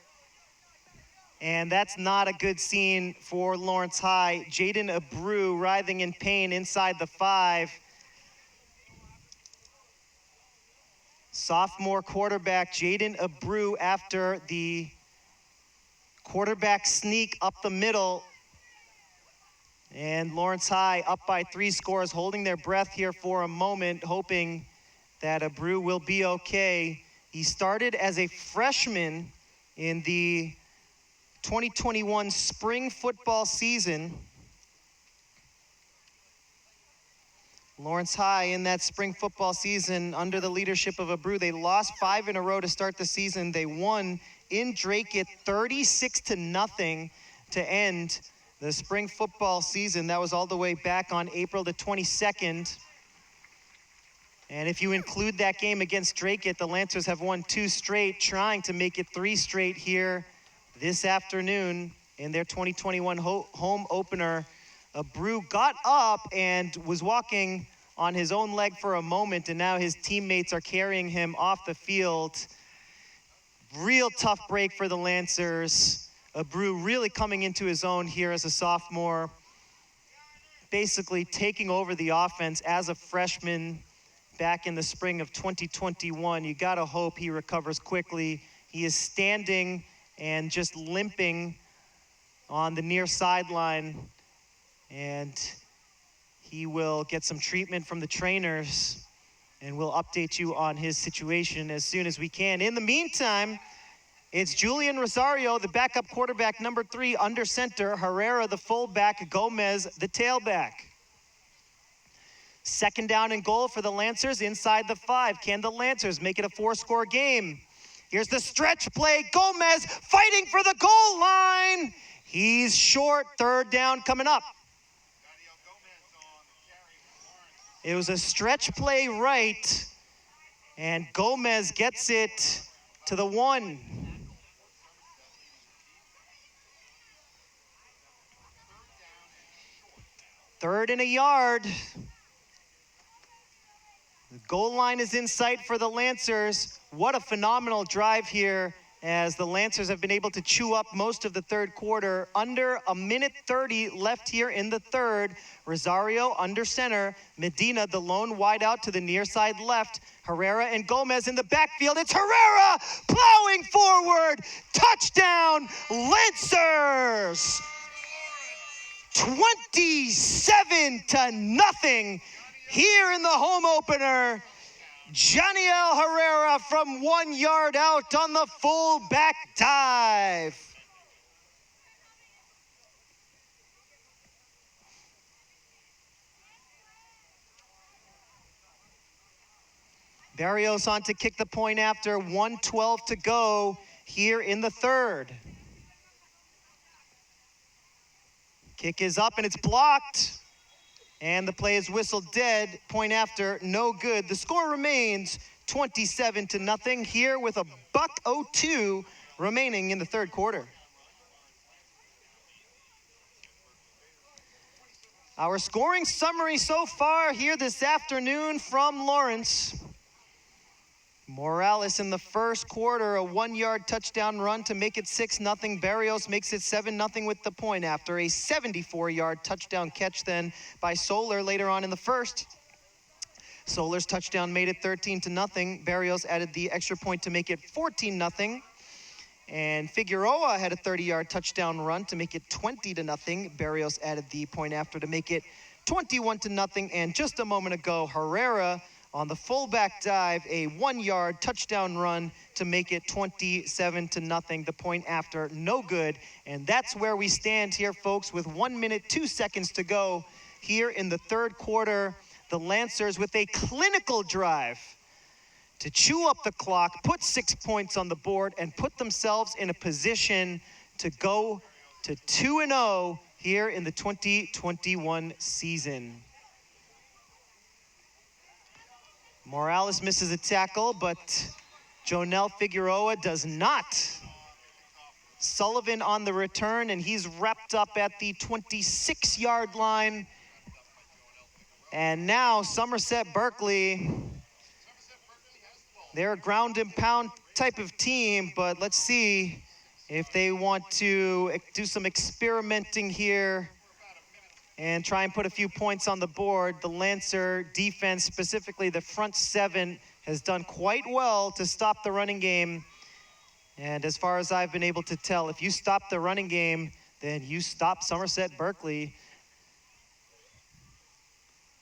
[SPEAKER 1] and that's not a good scene for Lawrence High. Jaden Abreu writhing in pain inside the 5. Sophomore quarterback Jaden Abreu after the quarterback sneak up the middle. And Lawrence High up by 3 scores, holding their breath here for a moment, hoping that Abreu will be okay. He started as a freshman in the 2021 spring football season. Lawrence High in that spring football season under the leadership of Abreu, they lost 5 in a row to start the season. They won in Drake 36-0 to end the spring football season. That was all the way back on April the 22nd. And if you include that game against Drake, the Lancers have won 2 straight, trying to make it 3 straight here this afternoon in their 2021 home opener. Abreu got up and was walking on his own leg for a moment, and now his teammates are carrying him off the field. Real tough break for the Lancers. Abreu really coming into his own here as a sophomore, basically taking over the offense as a freshman back in the spring of 2021. You gotta hope he recovers quickly. He is standing and just limping on the near sideline, and he will get some treatment from the trainers, and we'll update you on his situation as soon as we can. In the meantime, it's Julian Rosario, the backup quarterback, number 3, under center. Herrera, the fullback. Gomez, the tailback. Second down and goal for the Lancers inside the 5. Can the Lancers make it a 4-score game? Here's the stretch play. Gomez fighting for the goal line. He's short. Third down coming up. It was a stretch play right, and Gomez gets it to the 1. 3rd and a yard. The goal line is in sight for the Lancers. What a phenomenal drive here, as the Lancers have been able to chew up most of the 3rd quarter. Under a minute 30 left here in the 3rd. Rosario under center. Medina, the lone wide out to the near side left. Herrera and Gomez in the backfield. It's Herrera plowing forward. Touchdown, Lancers! 27-0 here in the home opener. Janiel Herrera from 1 yard out on the full back dive. Barrios on to kick the point after, 1:12 to go here in the 3rd. Kick is up and it's blocked. And the play is whistled dead. Point after, no good. The score remains 27-0 here with a $1:02 remaining in the 3rd quarter. Our scoring summary so far here this afternoon from Lawrence. Morales in the 1st quarter, a 1-yard touchdown run to make it 6-0. Barrios makes it 7-0 with the point after a 74-yard touchdown catch then by Soler later on in the 1st. Soler's touchdown made it 13-0. Barrios added the extra point to make it 14-0. And Figueroa had a 30-yard touchdown run to make it 20-0. Barrios added the point after to make it 21-0. And just a moment ago, Herrera on the fullback dive, a 1-yard touchdown run to make it 27-0. The point after, no good. And that's where we stand here, folks, with 1 minute, 2 seconds to go here in the 3rd quarter. The Lancers with a clinical drive to chew up the clock, put 6 points on the board, and put themselves in a position to go to 2-0 here in the 2021 season. Morales misses a tackle, but Jonel Figueroa does not. Sullivan on the return, and he's wrapped up at the 26-yard line. And now Somerset Berkley, they're a ground and pound type of team, but let's see if they want to do some experimenting here and try and put a few points on the board. The Lancer defense, specifically the front 7, has done quite well to stop the running game. And as far as I've been able to tell, if you stop the running game, then you stop Somerset Berkley.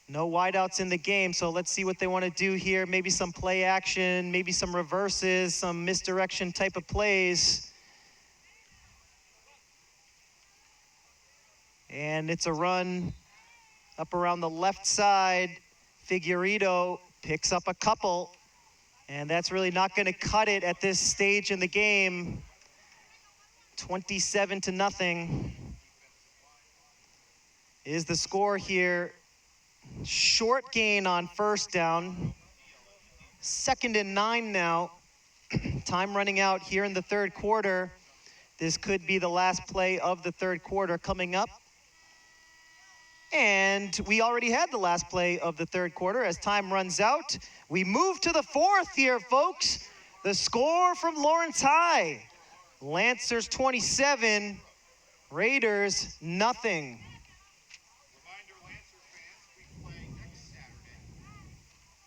[SPEAKER 1] No wideouts in the game, so let's see what they want to do here. Maybe some play action, maybe some reverses, some misdirection type of plays. And it's a run up around the left side. Figueiredo picks up a couple, and that's really not going to cut it at this stage in the game. 27-0 is the score here. Short gain on 1st down. 2nd and 9 now. Time running out here in the 3rd quarter. This could be the last play of the 3rd quarter coming up. And we already had the last play of the 3rd quarter. As time runs out, we move to the 4th here, folks. The score from Lawrence High. Lancers 27, Raiders nothing.
[SPEAKER 2] Reminder, Lancer fans, we play next Saturday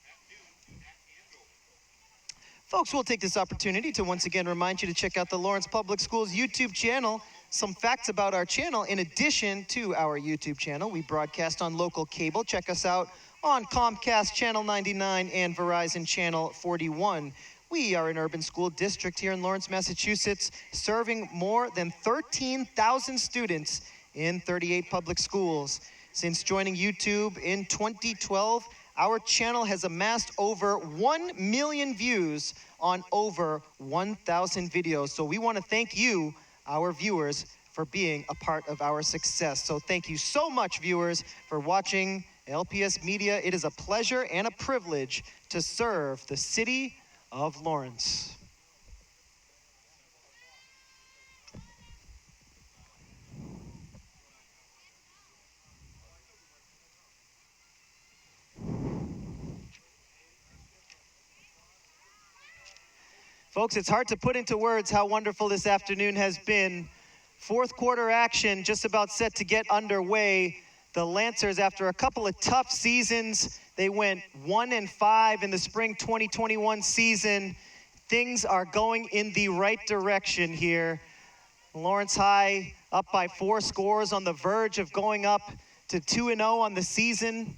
[SPEAKER 2] at noon at Andover.
[SPEAKER 1] Folks, we'll take this opportunity to once again remind you to check out the Lawrence Public Schools YouTube channel. Some facts about our channel. In addition to our YouTube channel, we broadcast on local cable. Check us out on Comcast Channel 99 and Verizon Channel 41. We are an urban school district here in Lawrence, Massachusetts, serving more than 13,000 students in 38 public schools. Since joining YouTube in 2012, our channel has amassed over 1 million views on over 1,000 videos. So we want to thank you, our viewers, for being a part of our success. So thank you so much, viewers, for watching LPS Media. It is a pleasure and a privilege to serve the city of Lawrence. Folks, it's hard to put into words how wonderful this afternoon has been. Fourth quarter action just about set to get underway. The Lancers, after a couple of tough seasons, they went 1-5 in the spring 2021 season. Things are going in the right direction here. Lawrence High up by 4 scores, on the verge of going up to 2-0 on the season.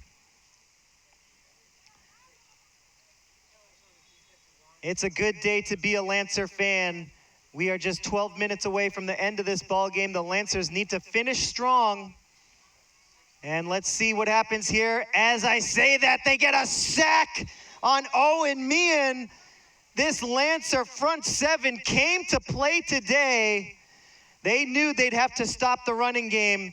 [SPEAKER 1] It's a good day to be a Lancer fan. We are just 12 minutes away from the end of this ball game. The Lancers need to finish strong. And let's see what happens here. As I say that, they get a sack on Owen Meehan. This Lancer front seven came to play today. They knew they'd have to stop the running game.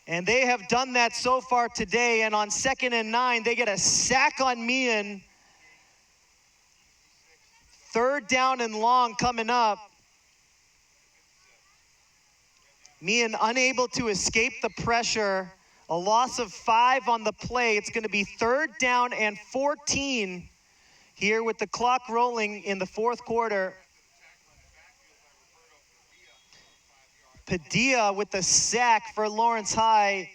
[SPEAKER 1] And they have done that so far today. And on 2nd and 9, they get a sack on Meehan. 3rd down and long coming up. Meehan unable to escape the pressure. A loss of 5 on the play. It's going to be 3rd down and 14 here with the clock rolling in the 4th quarter. Padilla with the sack for Lawrence High.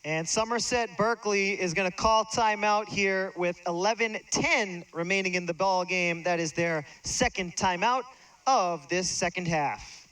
[SPEAKER 1] And Somerset Berkley is going to call timeout here with 11:10 remaining in the ball game. That is their 2nd timeout of this 2nd half.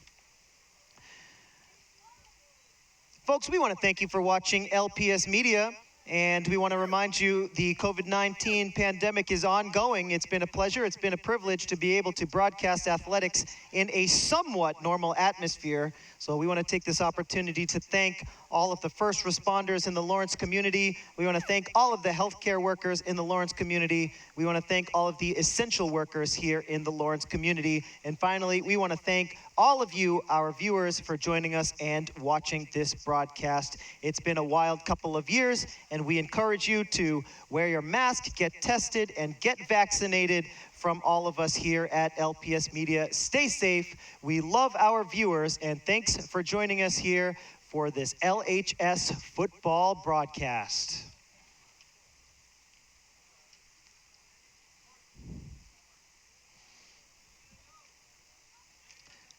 [SPEAKER 1] Folks, we want to thank you for watching LPS Media, and we want to remind you the COVID-19 pandemic is ongoing. It's been a pleasure, it's been a privilege to be able to broadcast athletics in a somewhat normal atmosphere. So we want to take this opportunity to thank all of the first responders in the Lawrence community. We want to thank all of the healthcare workers in the Lawrence community. We want to thank all of the essential workers here in the Lawrence community. And finally, we want to thank all of you, our viewers, for joining us and watching this broadcast. It's been a wild couple of years, and we encourage you to wear your mask, get tested, and get vaccinated. From all of us here at LPS Media, stay safe. We love our viewers, and thanks for joining us here for this LHS football broadcast.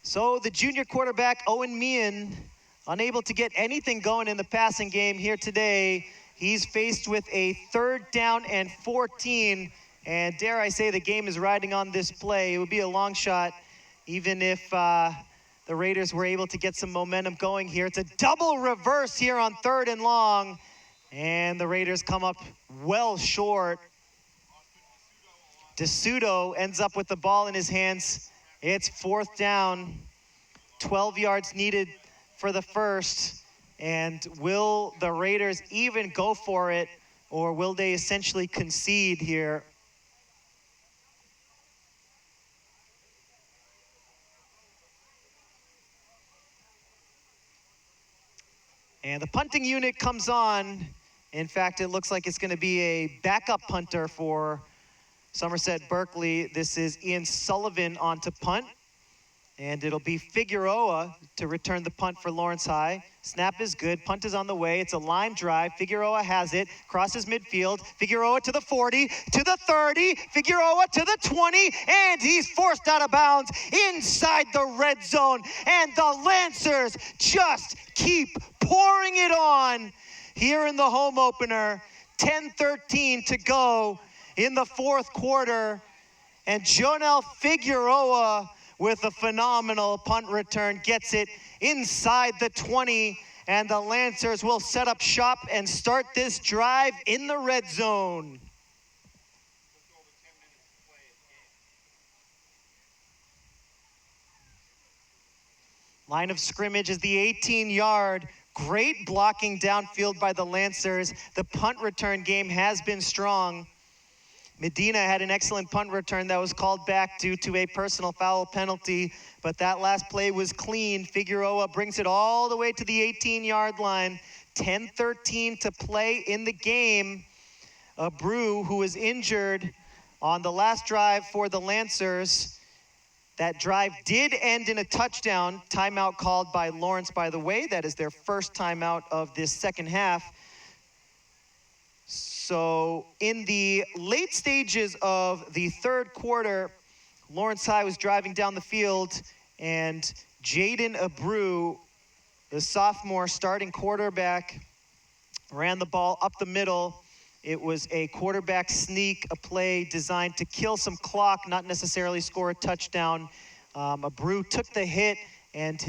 [SPEAKER 1] So the junior quarterback, Owen Meehan, unable to get anything going in the passing game here today. He's faced with a 3rd down and 14. And dare I say, the game is riding on this play. It would be a long shot, even if the Raiders were able to get some momentum going here. It's a double reverse here on 3rd and long. And the Raiders come up well short. DeSuto ends up with the ball in his hands. It's 4th down. 12 yards needed for the first. And will the Raiders even go for it, or will they essentially concede here? And the punting unit comes on. In fact, it looks like it's going to be a backup punter for Somerset Berkley. This is Ian Sullivan on to punt. And it'll be Figueroa to return the punt for Lawrence High. Snap is good. Punt is on the way. It's a line drive. Figueroa has it. Crosses midfield. Figueroa to the 40, to the 30. Figueroa to the 20. And he's forced out of bounds inside the red zone. And the Lancers just keep pouring it on here in the home opener. 10:13 to go in the 4th quarter. And Jonel Figueroa, with a phenomenal punt return, gets it inside the 20, and the Lancers will set up shop and start this drive in the red zone. Line of scrimmage is the 18-yard. Great blocking downfield by the Lancers. The punt return game has been strong. Medina had an excellent punt return that was called back due to a personal foul penalty, but that last play was clean. Figueroa brings it all the way to the 18-yard line. 10:13 to play in the game. Abreu, who was injured on the last drive for the Lancers. That drive did end in a touchdown. Timeout called by Lawrence, by the way. That is their first timeout of this 2nd half. So in the late stages of the third quarter, Lawrence High was driving down the field, and Jaden Abreu, the sophomore starting quarterback, ran the ball up the middle. It was a quarterback sneak, a play designed to kill some clock, not necessarily score a touchdown. Abreu took the hit, and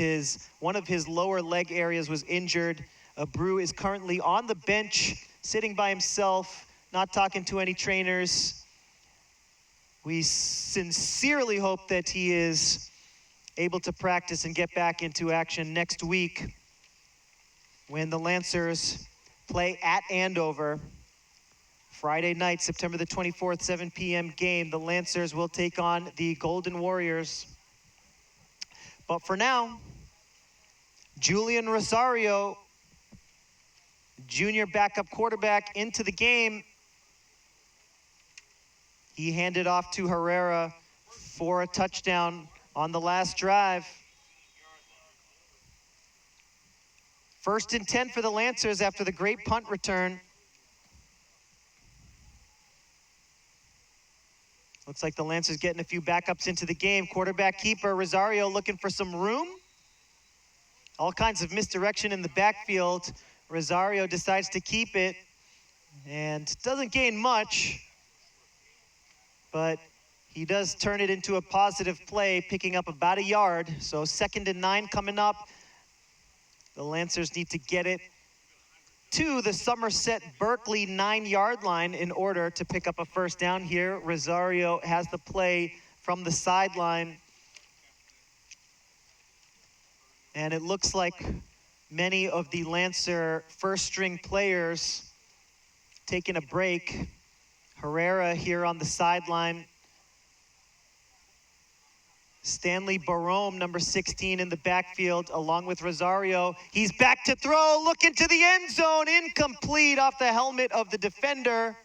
[SPEAKER 1] one of his lower leg areas was injured. Abreu is currently on the bench, sitting by himself, not talking to any trainers. We sincerely hope that he is able to practice and get back into action next week when the Lancers play at Andover. Friday night, September the 24th, 7 p.m. game. The Lancers will take on the Golden Warriors. But for now, Julian Rosario, junior backup quarterback, into the game. He handed off to Herrera for a touchdown on the last drive. 1st and 10 for the Lancers after the great punt return. Looks like the Lancers getting a few backups into the game. Quarterback keeper Rosario looking for some room. All kinds of misdirection in the backfield. Rosario decides to keep it and doesn't gain much, but he does turn it into a positive play, picking up about a yard. So 2nd and 9 coming up. The Lancers need to get it to the Somerset Berkley 9-yard line in order to pick up a first down here. Rosario has the play from the sideline. And it looks like many of the Lancer first-string players taking a break. Herrera here on the sideline. Stanley Barome, number 16 in the backfield, along with Rosario. He's back to throw, looking to the end zone, incomplete off the helmet of the defender.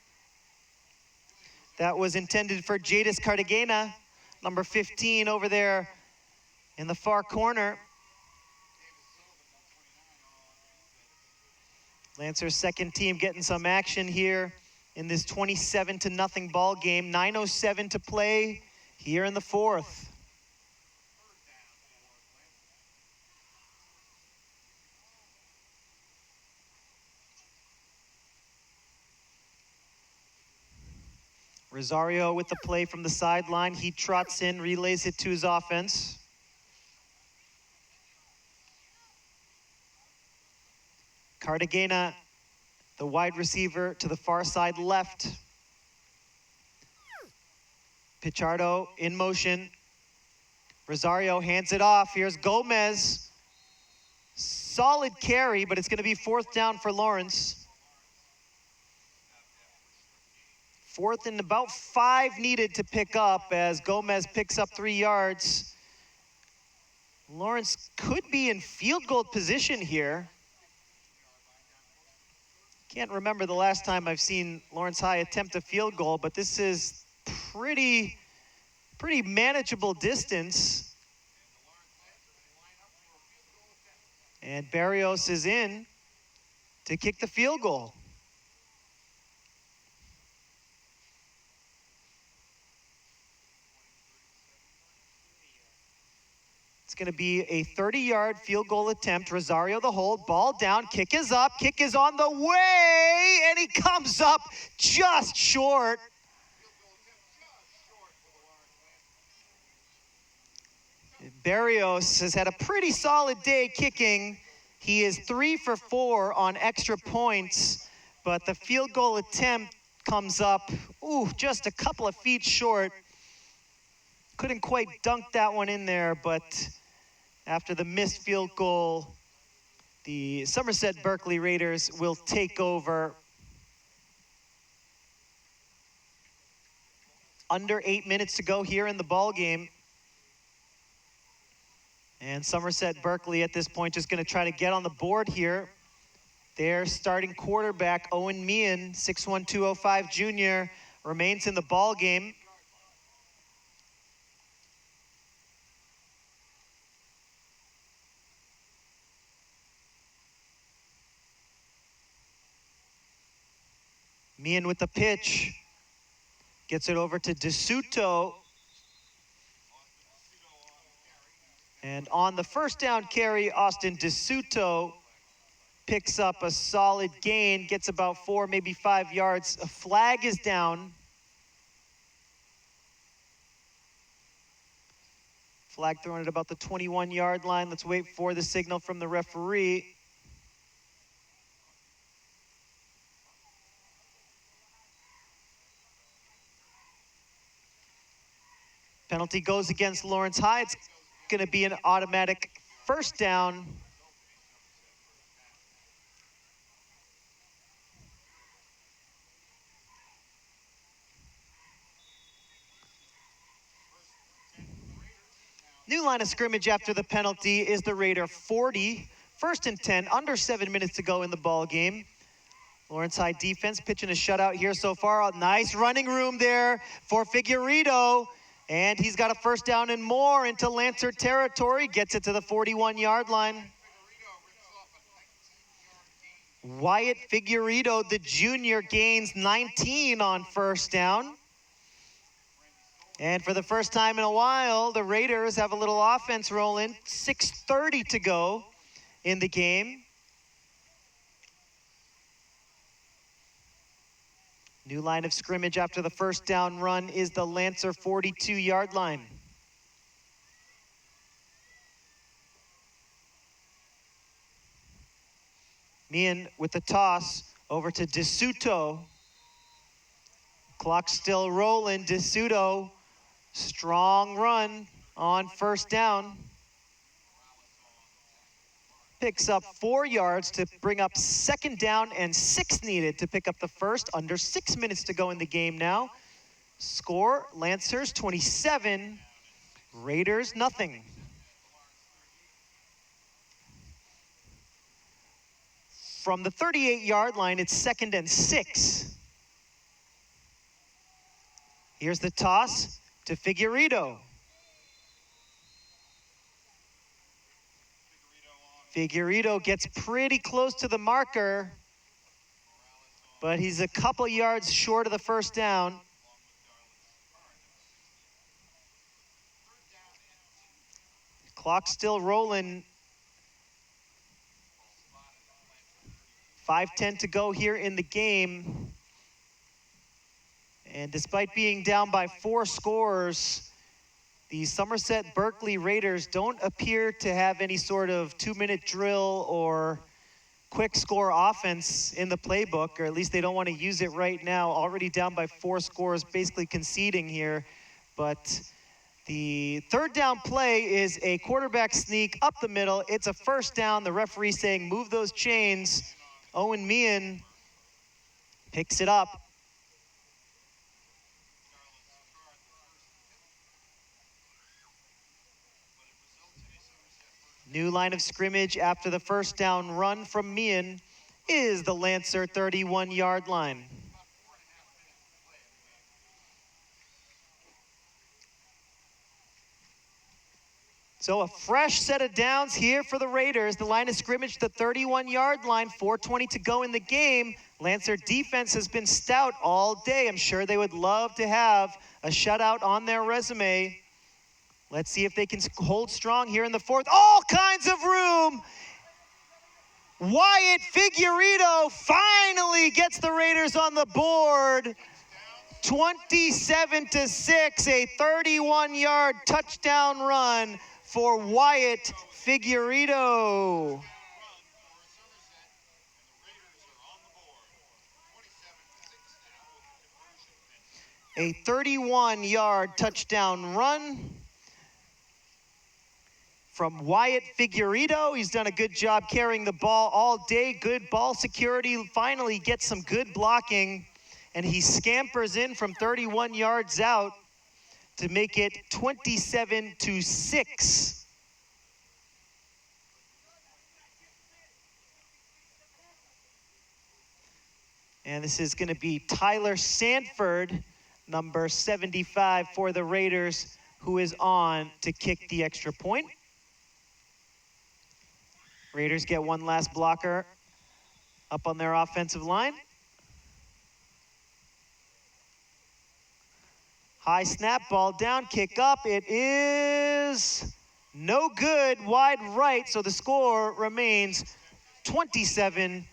[SPEAKER 1] That was intended for Jadis Cartagena, number 15 over there in the far corner. Lancer's second team getting some action here in this 27-0 ball game. 9:07 to play here in the fourth. Rosario with the play from the sideline. He trots in, relays it to his offense. Cartagena, the wide receiver to the far side left. Pichardo in motion. Rosario hands it off. Here's Gomez. Solid carry, but it's going to be 4th down for Lawrence. 4th and about 5 needed to pick up as Gomez picks up 3 yards. Lawrence could be in field goal position here. Can't remember the last time I've seen Lawrence High attempt a field goal, but this is pretty manageable distance. And Barrios is in to kick the field goal. It's going to be a 30-yard field goal attempt. Rosario the hold, ball down, kick is up, kick is on the way, and he comes up just short. Barrios has had a pretty solid day kicking. He is 3 for 4 on extra points, but the field goal attempt comes up, just a couple of feet short. Couldn't quite dunk that one in there, but after the missed field goal, the Somerset Berkley Raiders will take over. Under 8 minutes to go here in the ball game. And Somerset Berkley at this point just going to try to get on the board here. Their starting quarterback, Owen Meehan, 6'1", 205 junior, remains in the ball game. Meehan with the pitch. Gets it over to DeSuto. And on the first down carry, Austin DeSuto picks up a solid gain, gets about 4, maybe 5 yards. A flag is down. Flag thrown at about the 21-yard line. Let's wait for the signal from the referee. Penalty goes against Lawrence High. It's going to be an automatic first down. New line of scrimmage after the penalty is the Raider 40. 1st and 10, under 7 minutes to go in the ball game. Lawrence High defense pitching a shutout here so far. A nice running room there for Figueredo. And he's got a first down and more into Lancer territory. Gets it to the 41-yard line. Wyatt Figueredo, the junior, gains 19 on first down. And for the first time in a while, the Raiders have a little offense rolling. 6:30 to go in the game. New line of scrimmage after the first down run is the Lancer 42-yard line. Meehan with the toss over to DeSuto. Clock still rolling. DeSuto, strong run on first down. Picks up 4 yards to bring up 2nd down and 6 needed to pick up the first. Under 6 minutes to go in the game now. Score, Lancers 27, Raiders nothing. From the 38-yard line, it's 2nd and 6. Here's the toss to Figueredo. Figueredo gets pretty close to the marker, but he's a couple yards short of the first down. Clock still rolling. 5:10 to go here in the game. And despite being down by 4 scores, the Somerset Berkley Raiders don't appear to have any sort of 2-minute drill or quick score offense in the playbook, or at least they don't want to use it right now. Already down by 4 scores, basically conceding here. But the 3rd down play is a quarterback sneak up the middle. It's a first down. The referee saying move those chains. Owen Meehan picks it up. New line of scrimmage after the first down run from Meehan is the Lancer 31-yard line. So a fresh set of downs here for the Raiders. The line of scrimmage, the 31-yard line, 4:20 to go in the game. Lancer defense has been stout all day. I'm sure they would love to have a shutout on their resume. Let's see if they can hold strong here in the 4th. All kinds of room. Wyatt Figueredo finally gets the Raiders on the board. 27-6, a 31-yard touchdown run for Wyatt Figueredo. A 31-yard touchdown run from Wyatt Figueredo. He's done a good job carrying the ball all day. Good ball security. Finally gets some good blocking. And he scampers in from 31 yards out to make it 27-6. And this is going to be Tyler Sanford, number 75 for the Raiders, who is on to kick the extra point. Raiders get one last blocker up on their offensive line. High snap, ball down, kick up. It is no good, wide right, so the score remains 27-6.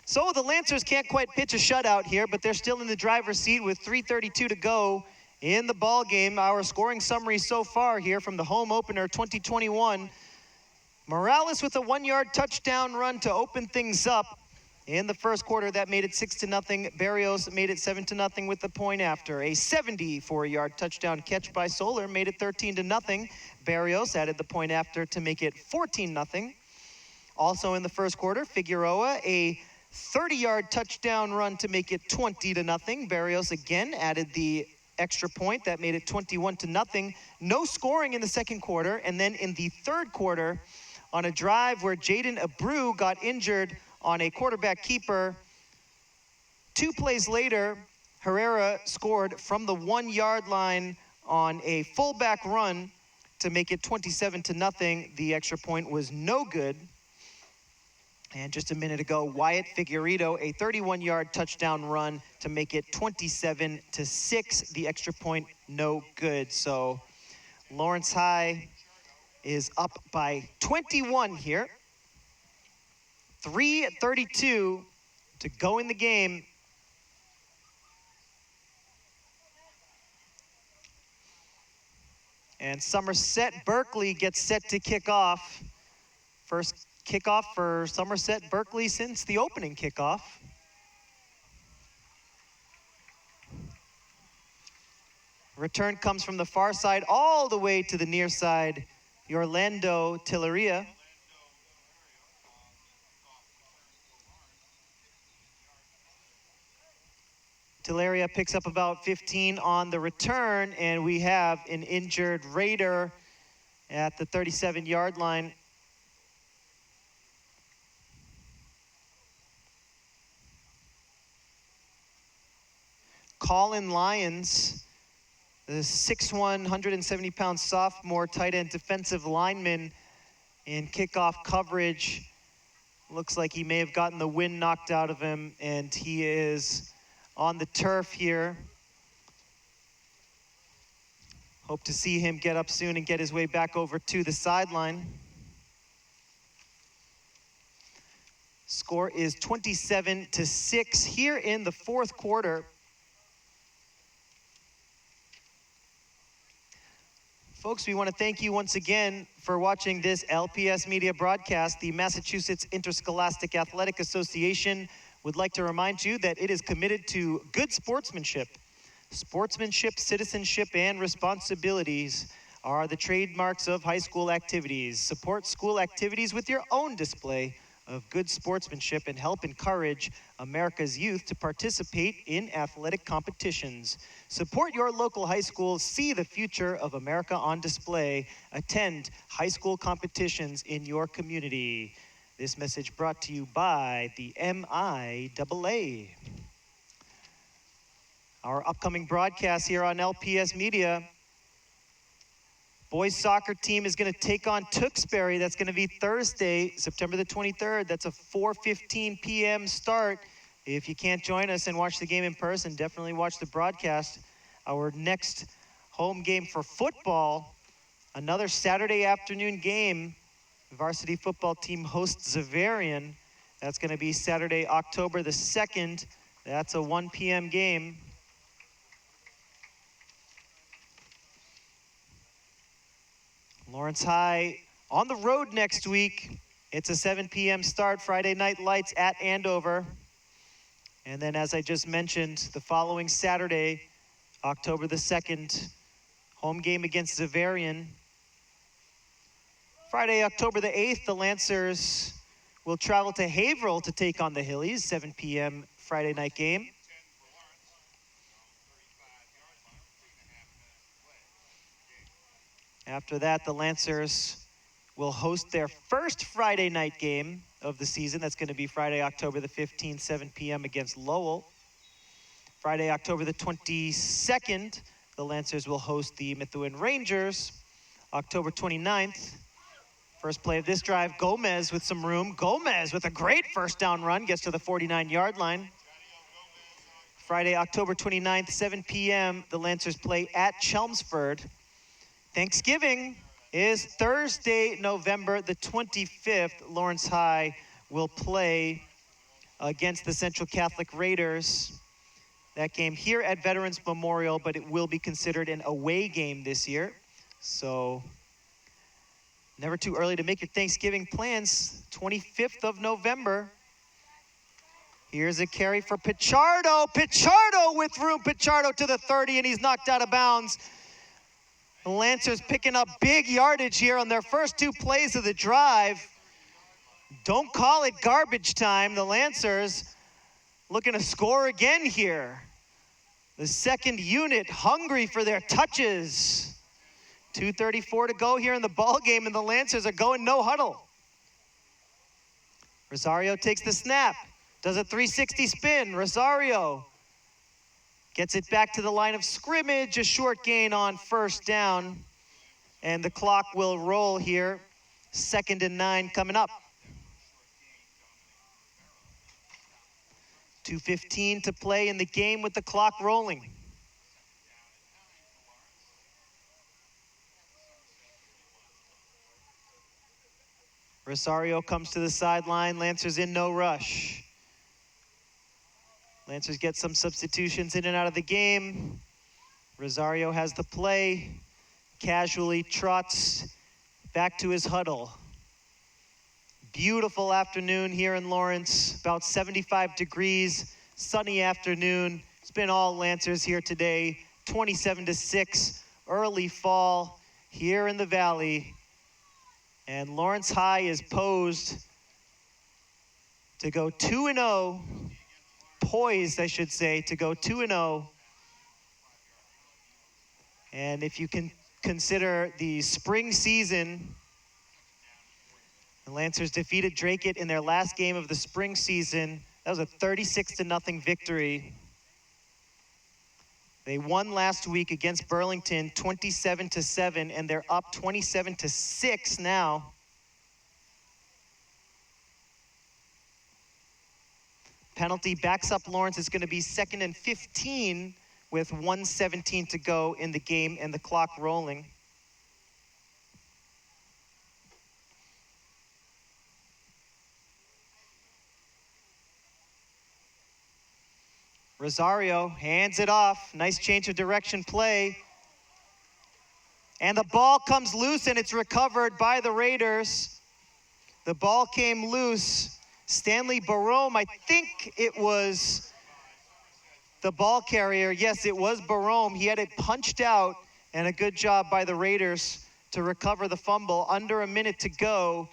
[SPEAKER 1] So the Lancers can't quite pitch a shutout here, but they're still in the driver's seat with 3:32 to go in the ball game. Our scoring summary so far here from the home opener 2021. Morales with a 1-yard touchdown run to open things up. In the first quarter, that made it 6-0. Barrios made it 7-0 with the point after. A 74-yard touchdown catch by Solar made it 13-0. Barrios added the point after to make it 14-0. Also in the first quarter, Figueroa, a 30-yard touchdown run to make it 20-0. Barrios again added the extra point that made it 21-0. No scoring in the second quarter, and then in the third quarter, on a drive where Jaden Abreu got injured on a quarterback keeper, 2 plays later, Herrera scored from the 1-yard line on a fullback run to make it 27-0. The extra point was no good. And just a minute ago, Wyatt Figueredo, a 31-yard touchdown run to make it 27-6. The extra point, no good. So Lawrence High is up by 21 here. 3:32 to go in the game. And Somerset Berkley gets set to kick off. First kickoff for Somerset Berkley since the opening kickoff. Return comes from the far side all the way to the near side. Orlando Tilleria. Tilleria picks up about 15 on the return, and we have an injured Raider at the 37-yard line. Colin Lyons, the 6'1", 170-pound sophomore tight end defensive lineman in kickoff coverage. Looks like he may have gotten the wind knocked out of him, and he is on the turf here. Hope to see him get up soon and get his way back over to the sideline. Score is 27-6 here in the fourth quarter. Folks, we want to thank you once again for watching this LPS Media broadcast. The Massachusetts Interscholastic Athletic Association would like to remind you that it is committed to good sportsmanship. Sportsmanship, citizenship, and responsibilities are the trademarks of high school activities. Support school activities with your own display of good sportsmanship and help encourage America's youth to participate in athletic competitions. Support your local high schools, see the future of America on display. Attend high school competitions in your community. This message brought to you by the MIAA. Our upcoming broadcast here on LPS Media. Boys soccer team is going to take on Tewksbury. That's going to be Thursday, September the 23rd. That's a 4:15 p.m. start. If you can't join us and watch the game in person, definitely watch the broadcast. Our next home game for football, another Saturday afternoon game. Varsity football team hosts Zavarian. That's going to be Saturday, October the 2nd. That's a 1 p.m. game. Lawrence High on the road next week. It's a 7 p.m. start, Friday Night Lights at Andover. And then, as I just mentioned, the following Saturday, October the 2nd, home game against Zavarian. Friday, October the 8th, the Lancers will travel to Haverhill to take on the Hillies, 7 p.m. Friday night game. After that, the Lancers will host their first Friday night game of the season. That's going to be Friday, October the 15th, 7 p.m. against Lowell. Friday, October the 22nd, the Lancers will host the Methuen Rangers. October 29th, first play of this drive, Gomez with some room. Gomez with a great first down run, gets to the 49-yard line. Friday, October 29th, 7 p.m., the Lancers play at Chelmsford. Thanksgiving is Thursday, November the 25th. Lawrence High will play against the Central Catholic Raiders. That game here at Veterans Memorial, but it will be considered an away game this year. So never too early to make your Thanksgiving plans. 25th of November. Here's a carry for Pichardo. Pichardo with room. Pichardo to the 30, and he's knocked out of bounds. The Lancers picking up big yardage here on their first 2 plays of the drive. Don't call it garbage time. The Lancers looking to score again here. The second unit hungry for their touches. 2:34 to go here in the ball game, and the Lancers are going no huddle. Rosario takes the snap, does a 360 spin. Rosario gets it back to the line of scrimmage, a short gain on first down, and the clock will roll here. 2nd and 9 coming up. 2:15 to play in the game with the clock rolling. Rosario comes to the sideline. Lancers in no rush. Lancers get some substitutions in and out of the game. Rosario has the play, casually trots back to his huddle. Beautiful afternoon here in Lawrence, about 75 degrees, sunny afternoon. It's been all Lancers here today, 27-6, early fall here in the Valley. And Lawrence High is posed to go 2-0, poised, I should say, to go 2-0. And if you can consider the spring season, the Lancers defeated Dracut in their last game of the spring season. That was a 36-0 victory. They won last week against Burlington 27-7, and they're up 27-6 now. Penalty backs up Lawrence. It's going to be 2nd and 15 with 1:17 to go in the game and the clock rolling. Rosario hands it off. Nice change of direction play. And the ball comes loose, and it's recovered by the Raiders. The ball came loose. Stanley Barome, I think it was the ball carrier. Yes, it was Barome. He had it punched out, and a good job by the Raiders to recover the fumble. Under a minute to go,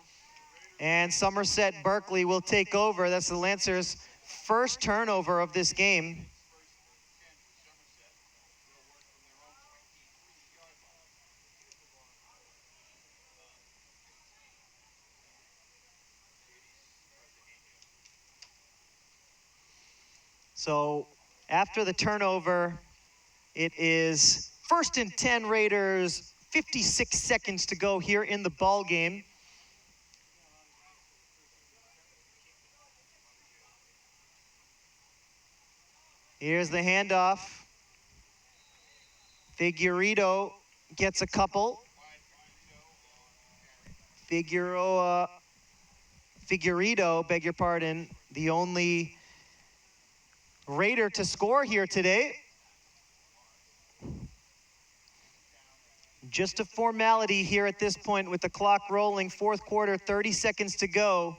[SPEAKER 1] and Somerset Berkley will take over. That's the Lancers' first turnover of this game. So after the turnover, it is 1st and 10 Raiders, 56 seconds to go here in the ball game. Here's the handoff. Figueredo gets a couple. Figueredo, beg your pardon, the only Raider to score here today. Just a formality here at this point with the clock rolling. 4th quarter, 30 seconds to go.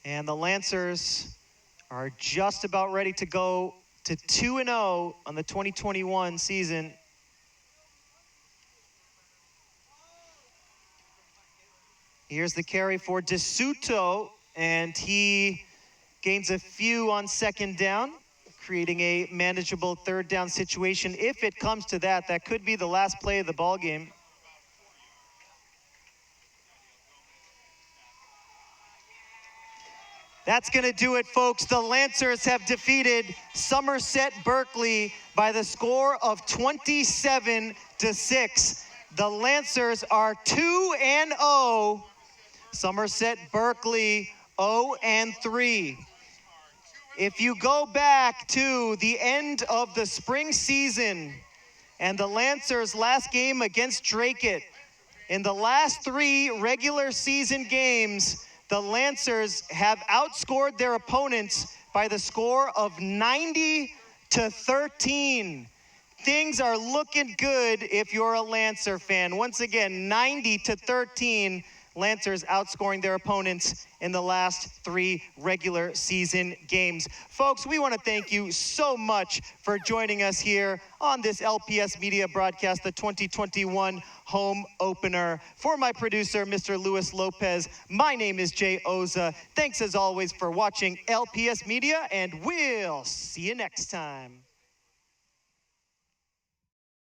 [SPEAKER 1] And the Lancers are just about ready to go to 2-0 on the 2021 season. Here's the carry for DeSuto, and he gains a few on 2nd down, creating a manageable 3rd down situation. If it comes to that, that could be the last play of the ball game. That's going to do it, folks. The Lancers have defeated Somerset Berkley by the score of 27-6. The Lancers are 2-0. Somerset Berkley 0-3. If you go back to the end of the spring season and the Lancers' last game against Drake, in the last 3 regular season games, the Lancers have outscored their opponents by the score of 90-13. Things are looking good if you're a Lancer fan. Once again, 90-13. Lancers outscoring their opponents in the last 3 regular season games. Folks, we want to thank you so much for joining us here on this LPS Media broadcast, the 2021 home opener. For my producer, Mr. Luis Lopez, my name is Jay Oza. Thanks as always for watching LPS Media, and we'll see you next time.